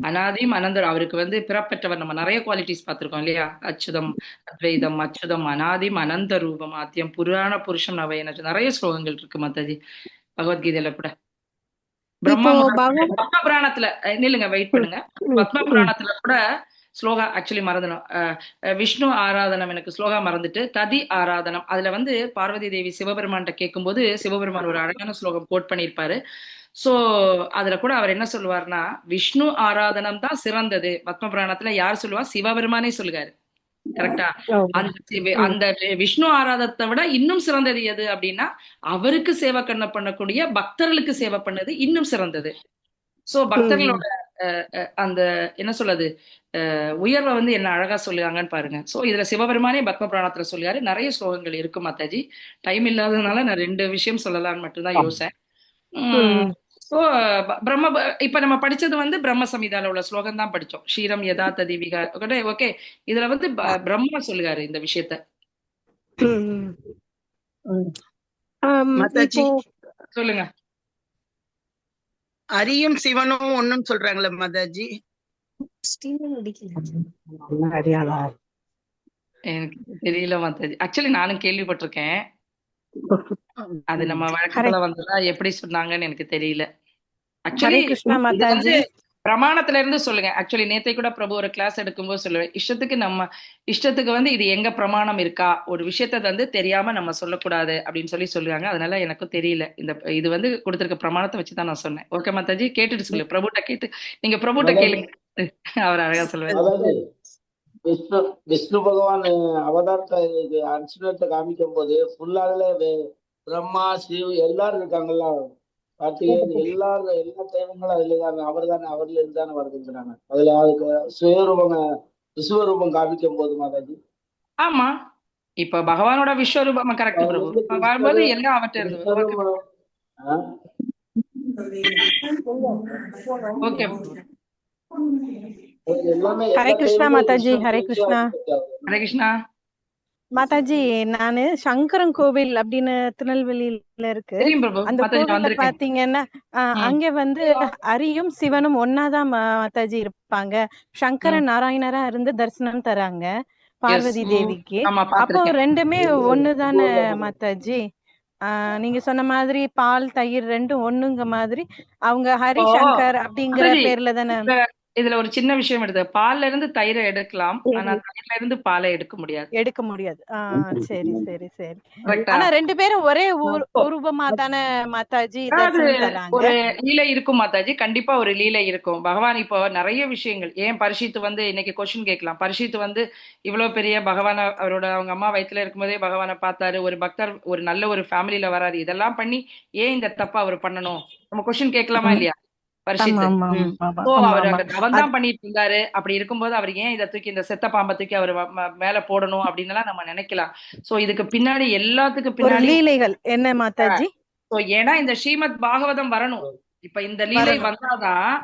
அனாதியும் அனந்தர். அவருக்கு வந்து பிறப்பற்றவர். நம்ம நிறைய குவாலிட்டிஸ் பார்த்திருக்கோம் இல்லையா. அச்சுதம் அத்வைதம் அச்சுதம் அனாதிம் அனந்த ரூபம் ஆத்தியம் புராண புருஷம் நவையன, நிறைய ஸ்லோகங்கள் இருக்கு மத்தாஜி பகவத்கீதையில கூட. இப்போ பத்ம புராணத்துல நில்லுங்க, வெயிட் பண்ணுங்க. பத்ம புராணத்துல கூட ஸ்லோகா ஆக்சுவலி மறந்துடும். விஷ்ணு ஆராதனம், எனக்கு ஸ்லோகா மறந்துட்டு, ததி ஆராதனம். அதுல வந்து பார்வதி தேவி சிவபெருமான்கிட்ட கேட்கும்போது சிவபெருமான் ஒரு அழகான ஸ்லோகம் கோட் பண்ணியிருப்பாரு. சோ அதுல கூட அவர் என்ன சொல்லுவார்னா, விஷ்ணு ஆராதனம் தான் சிறந்தது. பத்ம புராணத்துல யார் சொல்லுவா? சிவபெருமானே சொல்லுகாரு. கரெக்டா? அந்த விஷ்ணு ஆராதத்தை விட இன்னும் சிறந்தது எது அப்படின்னா, அவருக்கு சேவை பண்ணக்கூடிய பக்தர்களுக்கு சேவை பண்ணது இன்னும் சிறந்தது. சோ பக்தர்களோட அந்த என்ன சொல்றது உயர்வை வந்து என்ன அழகா சொல்லுவாங்கன்னு பாருங்க. சோ இதுல சிவபெருமானே பத்ம புராணத்துல சொல்லியாரு. நிறைய ஸ்லோகங்கள் இருக்கு மாதாஜி. டைம் இல்லாததுனால நான் 2 விஷயம் சொல்லலாம்னு மட்டும்தான் யோசேன். சோ பிரம்ம இப்ப நம்ம படிச்சது வந்து பிரம்ம சமிதால உள்ள ஸ்லோகம் தான் படிச்சோம். ஷீரம் யதா ததிவிகா. ஓகே, இதுல வந்து பிரம்ம சொல்லுகாரு இந்த விஷயத்த. மாதாஜி, சொல்லுங்க. அரியும் சிவனும் ஒண்ணும் சொல்றாங்களே மாதாஜி. எனக்கு தெரியல மாதாஜி. ஆக்சுவலி நானும் கேள்விப்பட்டிருக்கேன். அது நம்ம வழக்கத்துல வந்ததா எப்படி சொன்னாங்கன்னு எனக்கு தெரியல. ஆக்சுவலி வந்து பிரமாணத்துல இருந்து சொல்லுங்க. ஆக்சுவலி நேத்தை கூட பிரபு ஒரு கிளாஸ் எடுக்கும்போது சொல்லுவேன், இஷ்டத்துக்கு வந்து இது எங்க பிரமாணம் இருக்கா, ஒரு விஷயத்த வந்து தெரியாம நம்ம சொல்லக்கூடாது அப்படின்னு சொல்லுவாங்க. அதனால எனக்கும் தெரியல. இது வந்து கொடுத்திருக்க பிரமாணத்தை வச்சுதான் நான் சொன்னேன். ஓகே மாதாஜி, கேட்டுட்டு சொல்லு. பிரபுட்ட கேட்டு நீங்க பிரபுட்ட கேளுங்க, அவர் அழகா சொல்லுவாரு. விஷ்ணு பகவான் அவதாரத்தை அர்ஜுனத்தை காமிக்கும் போது ஃபுல்லாவே பிரம்மா சிவ் எல்லாரும் இருக்காங்கல்ல, கார்த்திகேயன் எல்லாரும் எல்லா தெய்வங்களும் அதுல தான் அவர் தானே, அவர்ல இருந்து தானே வருதுங்கிறாங்க. அதுல அதுக்கு விஸ்வரூபம் காமிக்கும் போது மாதாஜி. ஆமா, இப்ப பகவானோட விஸ்வரூபம் கரெக்ட் பிரபு வரும்போது எல்லாம் அவற்றை ஓகே எல்லாமே ஹரே எல்லா கிருஷ்ணா தெய்வங்களும் மாதாஜி, கிருஷ்ணர் ஹரே குறிச்சு கிருஷ்ணா ஹரே கிருஷ்ணா. மாதாஜி. நானு சங்கரன் கோவில் அப்படின்னு திருநெல்வேலியில இருக்கு. தெரியும் பிரபு, அந்த மாதாஜி நான் கோவில்ல வந்திருக்கேன். பாத்தீங்கன்னா அங்க வந்து ஹரியும் சிவனும் ஒன்னாதான் மாதாஜி இருப்பாங்க. சங்கரன் நாராயணரா இருந்து தரிசனம் தராங்க பார்வதி தேவிக்கு. ஆமா அப்போ பாத்திருக்கேன். ரெண்டுமே ஒண்ணுதானே மாதாஜி? நீங்க சொன்ன மாதிரி பால் தயிர் ரெண்டும் ஒண்ணுங்க மாதிரி அவங்க ஹரி இப்போ சங்கர் அப்படிங்கிற மாதாஜி பேர்ல தானே? இதுல ஒரு சின்ன விஷயம் எடுத்து, பால்ல இருந்து தயிரை எடுக்கலாம், ஆனா தயிர்ல இருந்து பாலை எடுக்க முடியாது. எடுக்க முடியாது. சரி சரி சரி. கரெக்டா? ஆனா ரெண்டு பேரும் ஒரே உருவமா தானே மாதாஜி அதாவது தரிசனம் தராங்க? ஒரு லீலை இருக்கும் மாதாஜி, கண்டிப்பா ஒரு லீலை இருக்கும். பகவான் இப்போ நிறைய விஷயங்கள், ஏன் பரிஷித்து வந்து இன்னைக்கு கொஸ்டின் கேட்கலாம், பரிஷித்து வந்து இவ்வளவு பெரிய பகவான அவங்க அம்மா வயித்துல இருக்கும்போதே பகவானை பார்த்தாரு, ஒரு பக்தர் ஒரு நல்ல ஒரு ஃபேமிலியில வராரு, இதெல்லாம் பண்ணி ஏன் இந்த தப்ப அவர் பண்ணணும், நம்ம கொஸ்டின் கேட்கலாமா இல்லையா? பரிஷித்து அவர் அங்க தவம் தான் பண்ணிட்டு இருந்தாரு. அப்படி இருக்கும்போது அவர் ஏன் இதை தூக்கி இந்த செத்த பாம்பை தூக்கி அவர் மேல போடணும் அப்படின்னு எல்லாம் நம்ம நினைக்கலாம். சோ இதுக்கு பின்னாடி எல்லாத்துக்கும் பின்னாடி லீலைகள் என்ன மாதாஜி? ஏன்னா இந்த ஸ்ரீமத் பாகவதம் வரணும். இப்ப இந்த லீலை வந்தாதான்,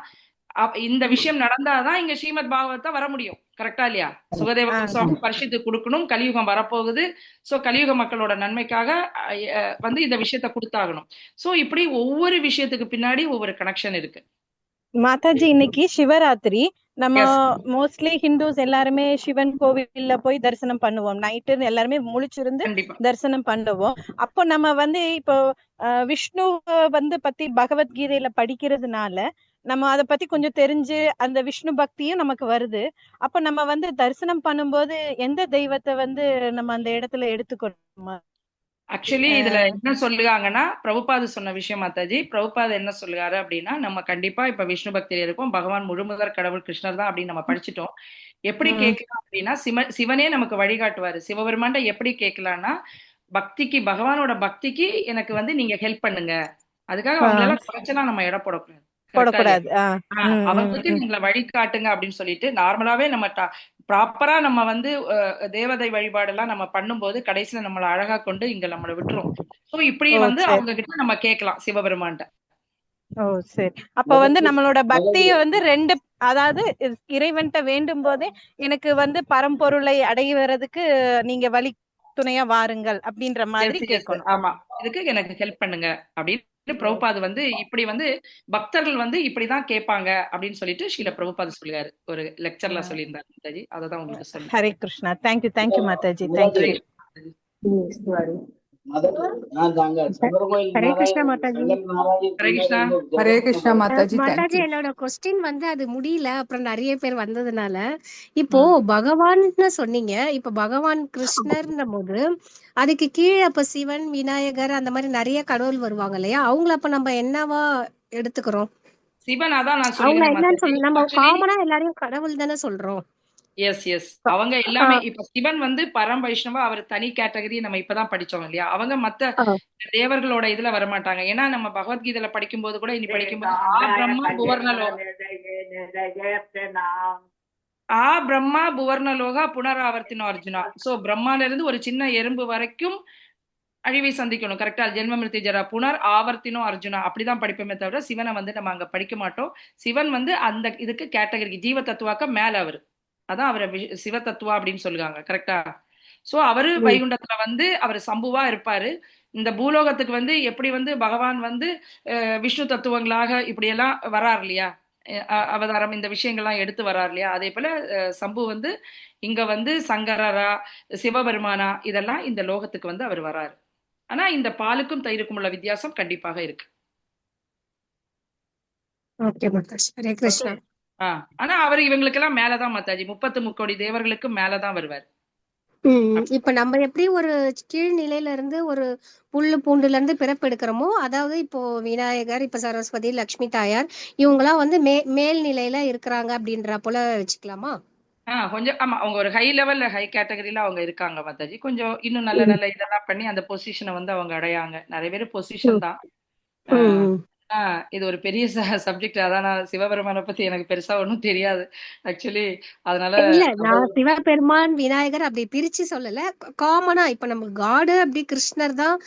இந்த விஷயம் நடந்தாதான் இங்க ஸ்ரீமத் பாகவதத்தை வர முடியும். கரெக்டா இல்லையா? சுகதேவ கோஸ்வாமி பரிஷத்து கொடுக்கணும், கலியுகம் வரப்போகுது. சோ கலியுக மக்களோட நன்மைக்காக வந்து இந்த விஷயத்த கொடுத்தாகணும். சோ இப்படி ஒவ்வொரு விஷயத்துக்கு பின்னாடி ஒவ்வொரு கனெக்ஷன் இருக்கு மாதாஜி. இன்னைக்கு சிவராத்திரி. நம்ம மோஸ்ட்லி ஹிந்துஸ் எல்லாருமே சிவன் கோவில்ல போய் தரிசனம் பண்ணுவோம். நைட்டு எல்லாருமே முழிச்சிருந்து தரிசனம் பண்ணுவோம். அப்போ நம்ம வந்து இப்போ விஷ்ணு வந்து பத்தி பகவத்கீதையில படிக்கிறதுனால நம்ம அதை பத்தி கொஞ்சம் தெரிஞ்சு அந்த விஷ்ணு பக்தியும் நமக்கு வருது. அப்ப நம்ம வந்து தரிசனம் பண்ணும்போது எந்த தெய்வத்தை வந்து நம்ம அந்த இடத்துல எடுத்துக்கணும்? ஆக்சுவலி இதுல என்ன சொல்லுவாங்கன்னா, பிரபுபாது சொன்ன விஷயம் மாதாஜி, பிரபுபாது என்ன சொல்லுவாரு அப்படின்னா, நம்ம கண்டிப்பா இப்ப விஷ்ணு பக்தியில இருப்போம், பகவான் முழுமுதற் கடவுள் கிருஷ்ணர் தான் அப்படின்னு நம்ம படிச்சுட்டோம். எப்படி கேட்கலாம் அப்படின்னா, சிவனே நமக்கு வழிகாட்டுவாரு. சிவபெருமான்ட எப்படி கேட்கலாம்னா, பக்திக்கு, பகவானோட பக்திக்கு எனக்கு வந்து நீங்க ஹெல்ப் பண்ணுங்க, அதுக்காக அவங்களெல்லாம் குறைச்சலாம் நம்ம இடம் போடக்கூடாது. அவங்களுக்கு நீங்களை வழிகாட்டுங்க அப்படின்னு சொல்லிட்டு நார்மலாவே நம்ம ப்ராப்பரா நம்ம வந்து தேவதை வழிபாடு எல்லாம் நம்ம பண்ணும்போது கடைசியில நம்மளை அழகா கொண்டு இங்க நம்மளை விட்டுரும். சோ இப்படி வந்து அவங்க கிட்ட நம்ம கேட்கலாம் சிவபெருமான்ட்ட. சரி. அப்ப வந்து நம்மளோட பக்திய வந்து ரெண்டு, அதாவது இறைவன்ட்ட வேண்டும் போதே எனக்கு வந்து பரம்பொருளை அடைவதற்கு நீங்க வழி துணையா வாருங்கள் அப்படின்ற மாதிரி கேட்கணும். ஆமா, இதுக்கு எனக்கு ஹெல்ப் பண்ணுங்க அப்படின்னு பிரபுபாது வந்து இப்படி வந்து பக்தர்கள் வந்து இப்படிதான் கேட்பாங்க அப்படின்னு சொல்லிட்டு ஸ்ரீல பிரபுபாது சொல்லுவாரு, ஒரு லெக்சர்ல சொல்லியிருந்தாரு மாதாஜி. அததான் உங்களுக்கு சொல்லுங்க. ஹரே கிருஷ்ணா. தேங்க்யூ மாதாஜி. தேங்க்யூ. ஹரே கிருஷ்ணா மாதாஜி. ஹரே கிருஷ்ணா மாதாஜி. மாதாஜி என்னோட கொஸ்டின் வந்து அது முடியல, அப்புறம் நிறைய பேர் வந்ததுனால இப்போ பகவான் சொன்னீங்க. இப்ப பகவான் கிருஷ்ணர்ன்ற போது அதுக்கு கீழே அப்ப சிவன், விநாயகர் அந்த மாதிரி நிறைய கடவுள் வருவாங்க இல்லையா? அவங்கள அப்ப நம்ம என்னவா எடுத்துக்கிறோம்? சிவன் அதான் நான் அவங்க என்னன்னு சொல்லுவேன். நம்ம காமனா எல்லாரையும் கடவுள் தானே சொல்றோம். எஸ் அவங்க எல்லாமே இப்ப சிவன் வந்து பரம் வைஷ்ணவா, அவர் தனி கேட்டகரி நம்ம இப்பதான் படிச்சோம் இல்லையா? அவங்க மத்த தேவர்களோட இதுல வரமாட்டாங்க. ஏன்னா நம்ம பகவத்கீதையில படிக்கும் போது கூட இனி படிக்கும்போது பிரம்மா புவர்ணலோகா புனராவர்த்தினோ அர்ஜுனா. சோ பிரம்மால இருந்து ஒரு சின்ன எறும்பு வரைக்கும் அழிவை சந்திக்கணும். கரெக்டா? ஜென்ம மிருத்தி ஜரா புனர் ஆவர்த்தினோ அர்ஜுனா, அப்படிதான் படிப்போமே தவிர சிவனை வந்து நம்ம அங்க படிக்க மாட்டோம். சிவன் வந்து அந்த இதுக்கு கேட்டகரிக்கு ஜீவ தத்துவாக்க மேல அவரு, அதான் அவரை சிவ தத்துவா அப்படின்னு சொல்லுவாங்க. கரெக்டா? சோ அவரு வைகுண்டத்துல வந்து அவர் சம்புவா இருப்பாரு. இந்த பூலோகத்துக்கு வந்து எப்படி வந்து பகவான் வந்து விஷ்ணு தத்துவங்களாக இப்படி எல்லாம் வராரு இல்லையா, அவதாரம் இந்த விஷயங்கள்லாம் எடுத்து வராரு இல்லையா, அதே போல சம்பு வந்து இங்க வந்து சங்கரரா, சிவபெருமானா, இதெல்லாம் இந்த லோகத்துக்கு வந்து அவர் வராரு. ஆனா இந்த பாலுக்கும் தயிருக்கும் உள்ள வித்தியாசம் கண்டிப்பாக இருக்கு. ஆனா அவர் இவங்களுக்கு எல்லாம் மேலதான் மாதாஜி, 33 கோடி தேவர்களுக்கு மேலதான் வருவார். இப்ப நம்ம எப்படி ஒரு கீழ் நிலையில இருந்து ஒரு புல்லு பூண்டுல இருந்து பிறப்பெடுக்கிறோமோ, அதாவது இப்போ விநாயகர், இப்ப சரஸ்வதி, லட்சுமி தாயார், இவங்கெல்லாம் வந்து மேல் நிலையில இருக்கிறாங்க அப்படின்ற போல வச்சுக்கலாமா? கொஞ்சம் ஆமா, அவங்க ஒரு ஹை லெவல்ல, ஹை கேட்டகரியில அவங்க இருக்காங்க மாதாஜி. கொஞ்சம் இன்னும் நல்ல நல்ல இதெல்லாம் பண்ணி அந்த பொசிஷனை வந்து அவங்க அடையாங்க. நிறைய பேர் பொசிஷன் தான். இது ஒரு பெரிய சப்ஜெக்ட். அதான் நான் சிவபெருமானை பத்தி எனக்கு பெருசா ஒன்றும் தெரியாது ஆக்சுவலி. அதனால இல்ல நான் சிவபெருமான் விநாயகர் அப்படி பிரிச்சு சொல்லல. காமனா இப்ப நம்ம காடு அப்படி கிருஷ்ணர் தான்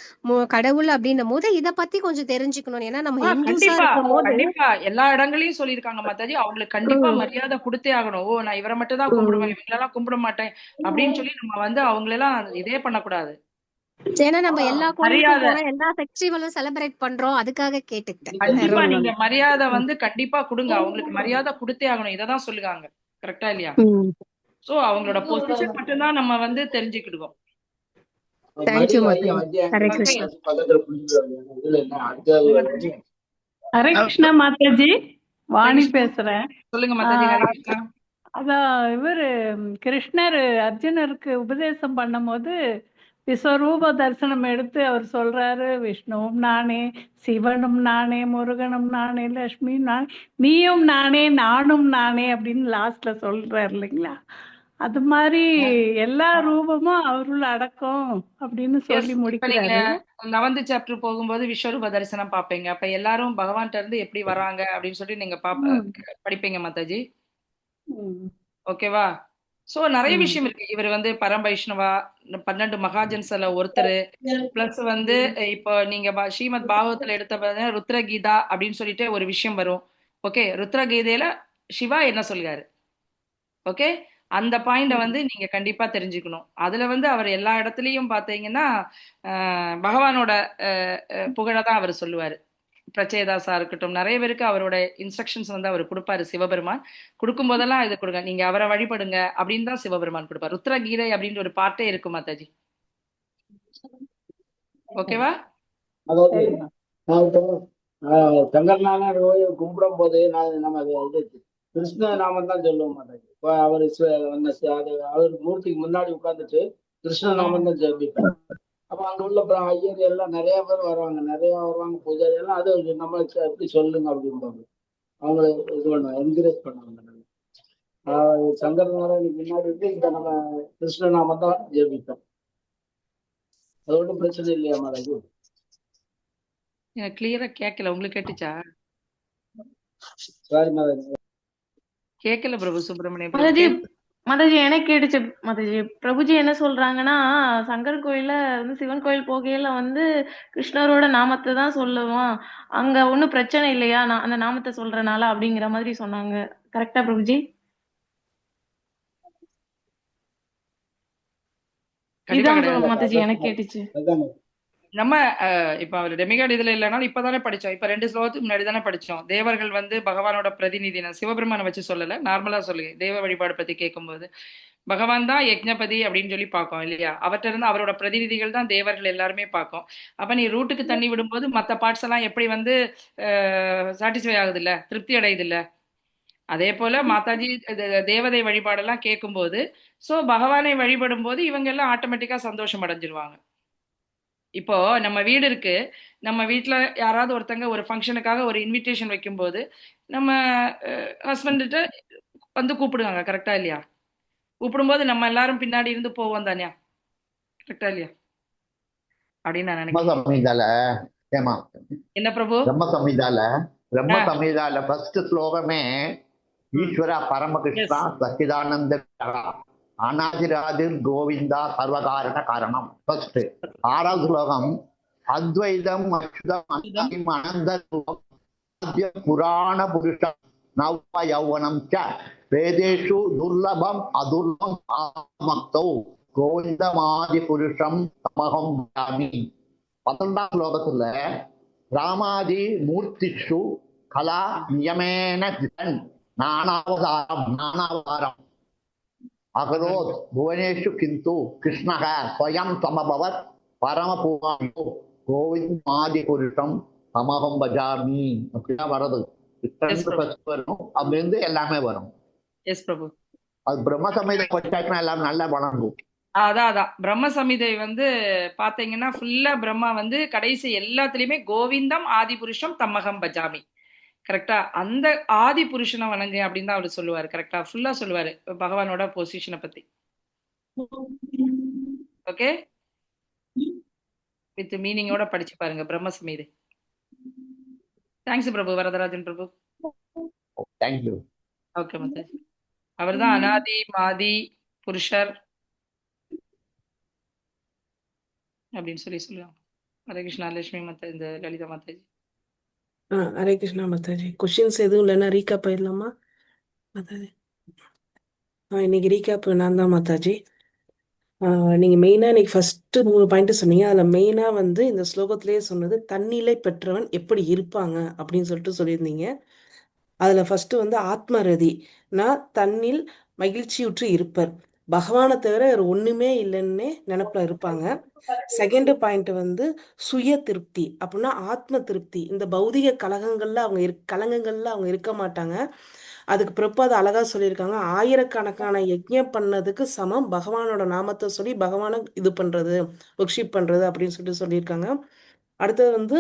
கடவுள் அப்படின்னும் போது இத பத்தி கொஞ்சம் தெரிஞ்சுக்கணும். ஏன்னா நம்ம ஹிந்துஸா கண்டிப்பா இருக்கும் போது கண்டிப்பா எல்லா இடங்களையும் சொல்லியிருக்காங்க மாதாஜி. அவங்களுக்கு கண்டிப்பா மரியாதை கொடுத்தே ஆகணும். ஓ, நான் இவரை மட்டும் தான் கும்பிடுவேன், இவங்களெல்லாம் கும்பிட மாட்டேன் அப்படின்னு சொல்லி நம்ம வந்து அவங்களெல்லாம் இதே பண்ணக்கூடாது. ஏன்னா நம்ம எல்லா கோயிலுக்கும் மரியாதை போறோம், எல்லா ஃபெஸ்டிவலும் செலிப்ரேட் பண்றோம், அதுக்காக கேட்டுக்கிட்டேன். வேற கண்டிப்பா ஒண்ணும் நீங்க இல்ல. மரியாதை வந்து கண்டிப்பா கொடுங்க. அவங்களுக்கு மரியாதை கொடுத்தே ஆகணும். இததான் சொல்லுவாங்க. கரெக்டா இல்லையா? சோ அவங்களோட பொசிஷன் மட்டும்தான் நம்ம வந்து தெரிஞ்சுக்கிடுவோம். தேங்க்யூ மாதாஜி. ஹரே ஓகே கிருஷ்ணா. பக்கத்துல புரிஞ்சுக்கிறாங்க. இதுல என்ன அடுத்தது மாதாஜி, ஹரே கிருஷ்ணா மாதாஜி, வாணி பேசுறேன். சொல்லுங்க மாதாஜி. ஹரே கிருஷ்ணா. அதான் இவரு கிருஷ்ணர் அர்ஜுனருக்கு உபதேசம் பண்ணும்போது விஸ்வரூப தரிசனம் எடுத்து அவர் சொல்றாரு, விஷ்ணுவும் நானே, சிவனும் நானே, முருகனும் நானே, லட்சுமி நானே, நீயும் நானே, நானும் நானே அப்படின்னு லாஸ்ட்ல சொல்றாரு இல்லைங்களா? அது மாதிரி எல்லா ரூபமும் அவருள் அடக்கம் அப்படின்னு சொல்லி இப்ப நீங்க முடிக்கிறாரு. 11th சாப்டர் போகும்போது விஸ்வரூப தரிசனம் பாப்பீங்க. அப்ப எல்லாரும் பகவான்கிட்ட இருந்து எப்படி வராங்க அப்படின்னு சொல்லி நீங்க படிப்பீங்க மாதாஜி. ஓகேவா? சோ நிறைய விஷயம் இருக்கு. இவர் வந்து பரம்பைஷ்ணவா, 12 மகாஜன்ஸ்ல ஒருத்தர். பிளஸ் வந்து இப்போ நீங்க ஸ்ரீமத் பாகவத்துல எடுத்த ருத்ரகீதா அப்படின்னு சொல்லிட்டு ஒரு விஷயம் வரும். ஓகே, ருத்ரகீதையில சிவா என்ன சொல்றாரு? ஓகே, அந்த பாயிண்ட வந்து நீங்க கண்டிப்பா தெரிஞ்சுக்கணும். அதுல வந்து அவர் எல்லா இடத்துலயும் பாத்தீங்கன்னா பகவானோட புகழதான் அவர் சொல்லுவாரு. பிரச்சேதாசா இருக்கட்டும், நிறைய பேருக்கு அவரோட இன்ஸ்ட்ரக்ஷன்ஸ் வந்து அவர் கொடுப்பாரு சிவபெருமான். கொடுக்கும் போதெல்லாம் இதை கொடுங்க, நீங்க அவரை வழிபடுங்க அப்படின்னு தான் சிவபெருமான் கொடுப்பாரு. ருத்ரகீதை அப்படின்ற ஒரு பாட்டே இருக்கும் மாதாஜி. ஓகேவா? அதாவது நான் இப்போ சங்கரநாராயணர் கும்பிடும் போது நம்ம இது கிருஷ்ண நாமம் தான் சொல்லுவோம் மாட்டாங்க. இப்போ அவர் அவர் மூர்த்திக்கு முன்னாடி உட்கார்ந்துட்டு கிருஷ்ண நாமம் தான் ஜெபிப்பேன். அப்ப அங்க உள்ள ஐயர் எல்லாம் நிறைய பேர் வருவாங்க பூஜாரி எல்லாம். அது நம்ம எப்படி சொல்லுங்க அப்படிம்பாங்க. அவங்கள இது பண்ணுவாங்க, என்கரேஜ் பண்ணுவாங்க. சங்கரநாராயணுக்கு முன்னாடி வந்து இந்த நம்ம கிருஷ்ண நாமம் தான் ஜெபிப்பேன். அது ஒன்றும் பிரச்சனை இல்லையா மாதாஜி? எனக்கு கிளியரா கேட்கல. உங்களுக்கு கேட்டுச்சா? சாரி மாதாஜி, கேட்கல பிரபு சுப்பிரமணியம். மாதாஜி எனக்கு கேட்டுச்சு மாதாஜி. பிரபுஜி என்ன சொல்றாங்கன்னா, சங்கர் கோயில்ல வந்து சிவன் கோயில் போகையில வந்து கிருஷ்ணரோட நாமத்தை தான் சொல்லுவான், அங்க ஒண்ணும் பிரச்சனை இல்லையா நான் அந்த நாமத்தை சொல்றனால அப்படிங்கிற மாதிரி சொன்னாங்க. கரெக்டா பிரபுஜி? இதான் மாதாஜி எனக்கு கேட்டுச்சு. நம்ம இப்ப அவர் டெமிகாட் இதுல இல்லைனாலும் இப்பதானே படிச்சோம். இப்ப 2 ஸ்லோகத்துக்கு முன்னாடி தானே படிச்சோம். தேவர்கள் வந்து பகவானோட பிரதிநிதி. நான் சிவபெருமானை வச்சு சொல்லல, நார்மலா சொல்லுங்க. தேவ வழிபாடு பத்தி கேட்கும்போது பகவான் தான் யஜ்ஞபதி அப்படின்னு சொல்லி பார்க்கோம் இல்லையா? அவர்கிட்ட இருந்து அவரோட பிரதிநிதிகள் தான் தேவர்கள் எல்லாருமே பார்க்கும். அப்ப நீ ரூட்டுக்கு தண்ணி விடும்போது மற்ற பார்ட்ஸ் எல்லாம் எப்படி வந்து சாட்டிஸ்ஃபை ஆகுது இல்ல, திருப்தி அடையுது இல்ல? அதே போல மாதாஜி தேவதை வழிபாடெல்லாம் கேட்கும்போது சோ பகவானை வழிபடும் போது இவங்க எல்லாம் ஆட்டோமேட்டிக்கா சந்தோஷம் அடைஞ்சிருவாங்க. இப்போ நம்ம வீடு இருக்கு, நம்ம வீட்டுல யாராவது ஒருத்தங்க ஒரு ஃபங்க்ஷனுக்காக ஒரு இன்விடேஷன் வைக்கும்போது நம்ம ஹஸ்பண்ட்ட வந்து கூப்பிடுவாங்க. கரெக்டா இல்லையா? கூப்பிடும்போது நம்ம எல்லாரும் பின்னாடி இருந்து போவோம் தானே? கரெக்டா இல்லையா அப்படின்னு நான் நினைக்கிறேன். என்ன பிரபு? பிரம்ம சம்ஹிதால ஃபர்ஸ்ட் ஸ்லோகமே ஈஸ்வர பரமகிருஷ்ணா சச்சிதானந்த அனாதிராதிர் கோவிந்தா சர்வகாரண காரணம். ஃபர்ஸ்ட். 6வது ஸ்லோகம் அத்வைதம் அச்சுதம் அனந்த புராண புருஷம் நவ யௌவனம் ச வேதேஷு துர்லபம் அதுர்லபம் ஆமக்தௌ கோவிந்தமாதி புருஷம் தமகம் யாமி. 12வது ஸ்லோகத்துல ராமாதி மூர்த்திஷு கலா நியமேன நானாவதாரம் அகரோத் புவனேஷு கிந்து கிருஷ்ணக ஸ்வயம் சமபவத் பரமபூமாயோ கோவிந்த் புருஷம் சமகம் பஜாமி. அப்படிதான் வர்றது. வரும் அப்படின்னு எல்லாமே வரும். அது பிரம்ம சமீதை படிச்சாச்சுன்னா எல்லாம் நல்லா வளரும். அதான் பிரம்ம சமிதை வந்து பாத்தீங்கன்னா ஃபுல்லா பிரம்மா வந்து கடைசி எல்லாத்துலயுமே கோவிந்தம் ஆதி புருஷம் தம்மகம் பஜாமி. கரெக்டா? அந்த ஆதி புருஷனை வணங்கு அப்படின்னு தான் அவரு சொல்லுவாரு. கரெக்டா? ஃபுல்லா சொல்லுவாரு பகவானோட பொசிஷனை பத்தி. ஓகே, வித் மீனிங்கோட படிச்சு பாருங்க பிரம்ம சமீதை. தேங்க்ஸ் பிரபு. வரதராஜன் பிரபு. தேங்க்யூ. ஓகே மாதாஜி. அவர்தான் அனாதி மாதி புருஷர் அப்படின்னு சொல்லுவாங்க. ஹரே கிருஷ்ணா. லட்சுமி மாதா, இந்த லலிதா மாதாஜி. ஹரே கிருஷ்ணா மாதாஜி. கொஸ்டின்ஸ் எதுவும் இல்லைன்னா ரீகேப் ஆயிடலாமா மாதாஜி? இன்னைக்கு ரீகேப் நான் தான் மாதாஜி. நீங்க மெயினா இன்னைக்கு ஃபர்ஸ்ட் 3 பாயிண்ட் சொன்னீங்க. அதுல மெயினா வந்து இந்த ஸ்லோகத்திலேயே சொன்னது தன்னிலை பெற்றவன் எப்படி இருப்பாங்க அப்படின்னு சொல்லியிருந்தீங்க. அதுல ஃபர்ஸ்ட் வந்து ஆத்மரதி, நான் தன்னில் மகிழ்ச்சியுற்று இருப்பர், பகவானை தவிர வேற ஒண்ணுமே இல்லைன்னு நினைப்புல இருப்பாங்க. செகண்ட் பாயிண்ட் வந்து சுய திருப்தி, அப்படின்னா ஆத்ம திருப்தி. இந்த பௌதிக கலகங்கள்ல அவங்க இருக்க மாட்டாங்க. அதுக்கு பிறப்பு அது அழகா சொல்லியிருக்காங்க, ஆயிரக்கணக்கான யஜ்ஞம் பண்ணதுக்கு சமம் பகவானோட நாமத்தை சொல்லி பகவானை இது பண்றது, ஒர்ஷிப் பண்றது அப்படின்னு சொல்லியிருக்காங்க. அடுத்தது வந்து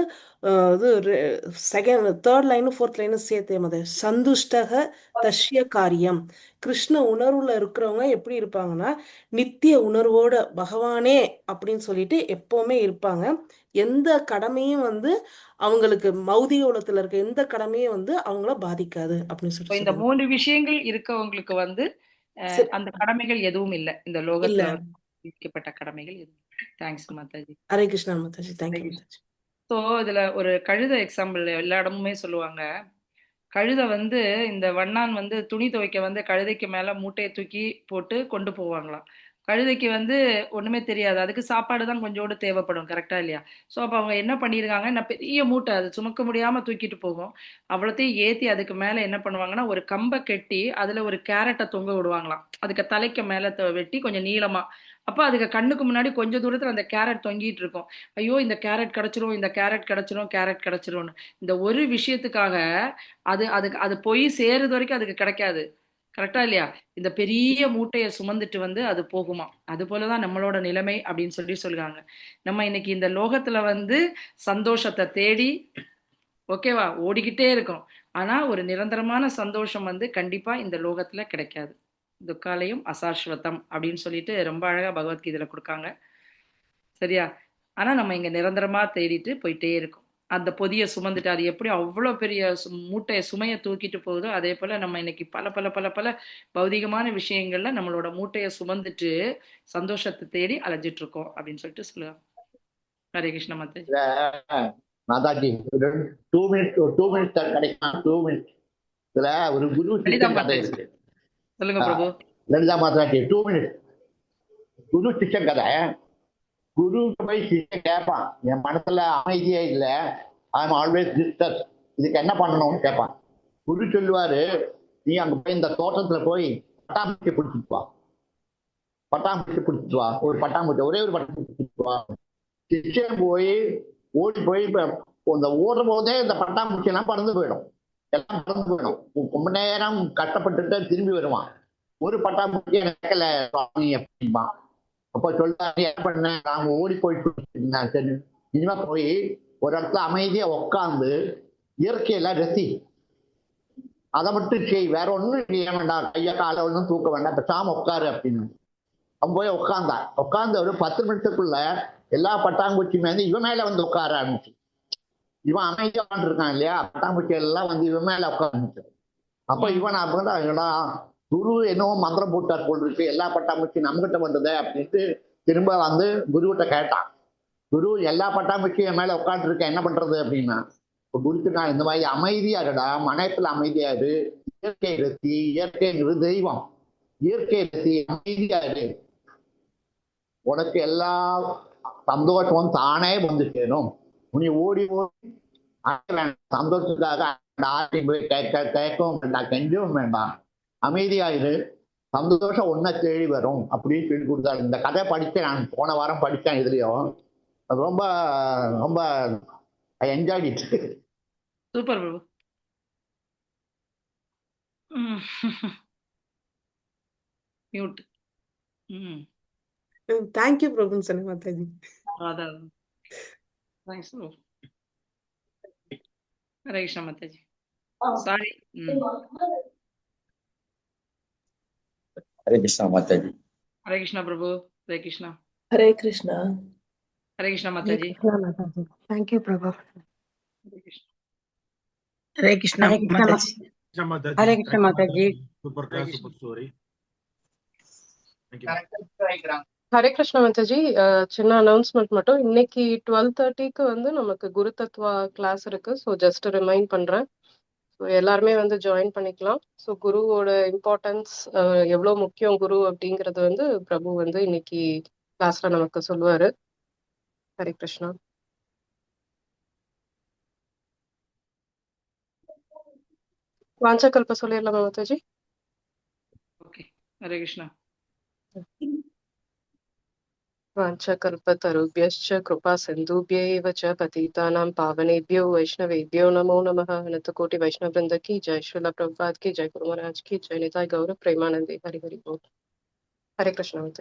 இது தேர்ட் லைனும் ஃபோர்த் லைனும் சேர்த்தே மாதிரி சந்துஷ்டக தஷ்ய காரியம். கிருஷ்ண உணர்வுல இருக்கிறவங்க எப்படி இருப்பாங்கன்னா நித்திய உணர்வோட பகவானே அப்படின்னு சொல்லிட்டு எப்பவுமே இருப்பாங்க. எந்த கடமையும் வந்து அவங்களுக்கு மௌதிக உலகத்துல இருக்க எந்த கடமையும் வந்து அவங்கள பாதிக்காது அப்படின்னு சொல்லி இந்த 3 விஷயங்கள் இருக்கவங்களுக்கு வந்து அந்த கடமைகள் எதுவும் இல்லை இந்த லோகத்துல விதிக்கப்பட்ட கடமைகள் எதுவும். Thanks Mataji. Hare Krishna Mataji. Thank you Mataji. So இதுல ஒரு கழுதை எக்ஸாம்பிள் எல்லா இடமுமே சொல்லுவாங்க. கழுதை வந்து இந்த வண்ணான் வந்து துணி துவைக்க வந்து கழுதைக்கு மேல மூட்டையை தூக்கி போட்டு கொண்டு போவாங்களாம். கழுதைக்கு வந்து ஒண்ணுமே தெரியாது, அதுக்கு சாப்பாடு தான் கொஞ்சோண்டு தேவைப்படும், கரெக்டா இல்லையா? ஸோ அப்போ அவங்க என்ன பண்ணியிருக்காங்க, நான் பெரிய மூட்டை அது சுமக்க முடியாம தூக்கிட்டு போகும், அவ்வளோத்தையும் ஏற்றி அதுக்கு மேலே என்ன பண்ணுவாங்கன்னா ஒரு கம்பை கட்டி அதில் ஒரு கேரட்டை தொங்க விடுவாங்களாம். அதுக்கு தலைக்கு மேலே வெட்டி கொஞ்சம் நீளமா. அப்போ அதுக்கு கண்ணுக்கு முன்னாடி கொஞ்சம் தூரத்தில் அந்த கேரட் தொங்கிட்டு இருக்கும். ஐயோ இந்த கேரட் கிடச்சிரும், இந்த கேரட் கிடச்சிரும், கேரட் கிடச்சிரும்னு. இந்த ஒரு விஷயத்துக்காக அது போய் சேருது வரைக்கும் அதுக்கு கிடைக்காது, கரெக்டா இல்லையா? இந்த பெரிய மூட்டையை சுமந்துட்டு வந்து அது போகுமா. அது போலதான் நம்மளோட நிலைமை அப்படின்னு சொல்லுவாங்க. நம்ம இன்னைக்கு இந்த லோகத்துல வந்து சந்தோஷத்தை தேடி ஓகேவா ஓடிக்கிட்டே இருக்கோம். ஆனா ஒரு நிரந்தரமான சந்தோஷம் வந்து கண்டிப்பா இந்த லோகத்துல கிடைக்காது. துக்காலயம் அசாஸ்வதம் அப்படின்னு சொல்லிட்டு ரொம்ப அழகா பகவத்கீதையில கொடுக்காங்க, சரியா? ஆனா நம்ம இங்க நிரந்தரமா தேடிட்டு போயிட்டே இருக்கோம். அந்த பொதியை சுமந்துட்டு அது எப்படி அவ்வளோ பெரிய மூட்டையை சுமையை தூக்கிட்டு போகுதோ அதே போல நம்ம இன்னைக்கு பல பல பல பல பௌதிகமான விஷயங்கள்ல நம்மளோட மூட்டையை சுமந்துட்டு சந்தோஷத்தை தேடி அலைஞ்சிட்டு இருக்கோம் அப்படின்னு சொல்லிட்டு சொல்லுவாங்க. ஹரே கிருஷ்ண மாதாஜி. மாதாஜி 2 மினிட்ஸ் கிடைக்கும். 2 மினிட்ஸ் இதுல ஒரு குரு சிஷ்யன் கதை இருக்கு. சொல்லுங்க பிரபு. லலிதா மாதாஜி 2 மினிட்ஸ். குரு சிஷ்யன் கதை. குரு போய் சிஷ்யன் கேட்பான், என் மனசுல அமைதியே இல்லை, ஐ எம் ஆல்வேஸ் டிஸ்டர்ப், இதுக்கு என்ன பண்ணணும்னு கேட்பான். குரு சொல்லுவாரு, நீ அங்க போய் இந்த தோட்டத்துல போய் பட்டாம்பூச்சி பிடிச்சிட்டு வா, பட்டாம்பூச்சி பிடிச்சிட்டு வா, ஒரு பட்டாம்பூச்சி, ஒரே ஒரு பட்டாம்பூச்சி பிடிச்சிட்டு வா. சிஷ்யன் போய் ஓடி போய் இந்த ஓடும் போதே இந்த பட்டாம்பூச்சி எல்லாம் பறந்து போயிடும், எல்லாம் பறந்து போயிடும். ரொம்ப நேரம் கஷ்டப்பட்டுட்டு திரும்பி வருவான். ஒரு பட்டாம்பூச்சி நினைக்கல அப்படின்பான். அப்ப சொல்றாரு, என்ன பண்ண, நாங்க ஓடி போயிட்டு சரி இனிமே போய் ஒரு இடத்துல அமைதியா உட்காந்து இயற்கையில ரசி, அதை மட்டும் செய், வேற ஒண்ணும் செய்ய வேண்டாம், கைய காலை ஒன்றும் தூக்க வேண்டாம், பேசாம உட்காரு அப்படின்னு. அவன் போய் உட்காந்து ஒரு 10 நிமிஷத்துக்குள்ள எல்லா பட்டாம்பூச்சியுமே வந்து இவன் மேல வந்து உட்கார ஆரம்பிச்சு. இவன் அமைதியா உட்காந்துருக்கான் இல்லையா, பட்டாம்பூச்சி எல்லாம் வந்து இவன் மேல உட்காந்துச்சு. அப்ப இவன் அப்படின்னா குரு என்னவோ மந்திரம் போட்டார் போல் இருக்கு, எல்லா பட்டாம்பூச்சி நம்மகிட்ட வந்தது அப்படின்ட்டு திரும்ப வந்து குருகிட்ட கேட்டான். குரு, எல்லா பட்டாம்பூச்சியும் என் மேல உட்காந்துருக்கேன், என்ன பண்றது அப்படின்னா. இப்போ குருக்கு நான் இந்த மாதிரி அமைதியா இருடா, மனத்துல அமைதியா இரு, இயற்கை ரசி, இயற்கைங்கிறது தெய்வம், இயற்கை ரசி, அமைதியா இரு, உனக்கு எல்லா சந்தோஷமும் தானே வந்து சேரும். நீ ஓடி ஓடி சந்தோஷத்துக்காக கேட்கவும் வேண்டாம், கெஞ்சவும் வேண்டாம், அமைதியாயிரு, சந்தோஷம் ஒன்ன தேடி வரும் அப்படின்னு சொல்லி கொடுத்தாரு. இந்த கதை படித்தேன், நான் போன வாரம் படித்தேன். இதுலயும் ரொம்ப ரொம்ப enjoy it. Super Prabhu. Mute. Thank you Prabhu சொன்ன மாதாஜி. அதான் thanks Prabhu. Hare Krishna Mataji. Sorry. Hare Krishna Mataji. Hare Krishna Prabhu. Hare Krishna. Hare Krishna. Hare Krishna Mataji. Thank you Prabhu. Hare Krishna. Hare Krishna Hare Krishna Mataji. Hare Krishna Mataji. Super class, super story. Hare Krishna Mataji. சின்ன அனௌன்ஸ்மெண்ட் மட்டும், இன்னைக்கு 12:30க்கு வந்து நமக்கு குரு தத்வா கிளாஸ் இருக்கு. ஸோ ஜஸ்ட் ரிமைண்ட் பண்றேன். ஸோ எல்லாருமே வந்து ஜாயின் பண்ணிக்கலாம். ஸோ குருவோட இம்பார்ட்டன்ஸ், எவ்வளோ முக்கியம் குரு அப்படிங்கிறது வந்து பிரபு வந்து இன்னைக்கு கிளாஸ்ல நமக்கு சொல்லுவாரு. ஹரே கிருஷ்ணா. வாஞ்சகல்ப சொல்லிடலாமா மாதாஜி? ஓகே, ஹரே கிருஷ்ணா. वाञ्छकल्पतरुभ्यश्च कृपा सिन्धुभ्यैव च पतितानां पावनेभ्यो वैष्णवेभ्यो नमो नमः। अनंतकोटि वैष्णव वृंद की जय, श्रील प्रभुपाद की जय, गुरु महाराज की जय, निताय गौर प्रेमानंदे। हरि हरि बोल। हरे कृष्ण।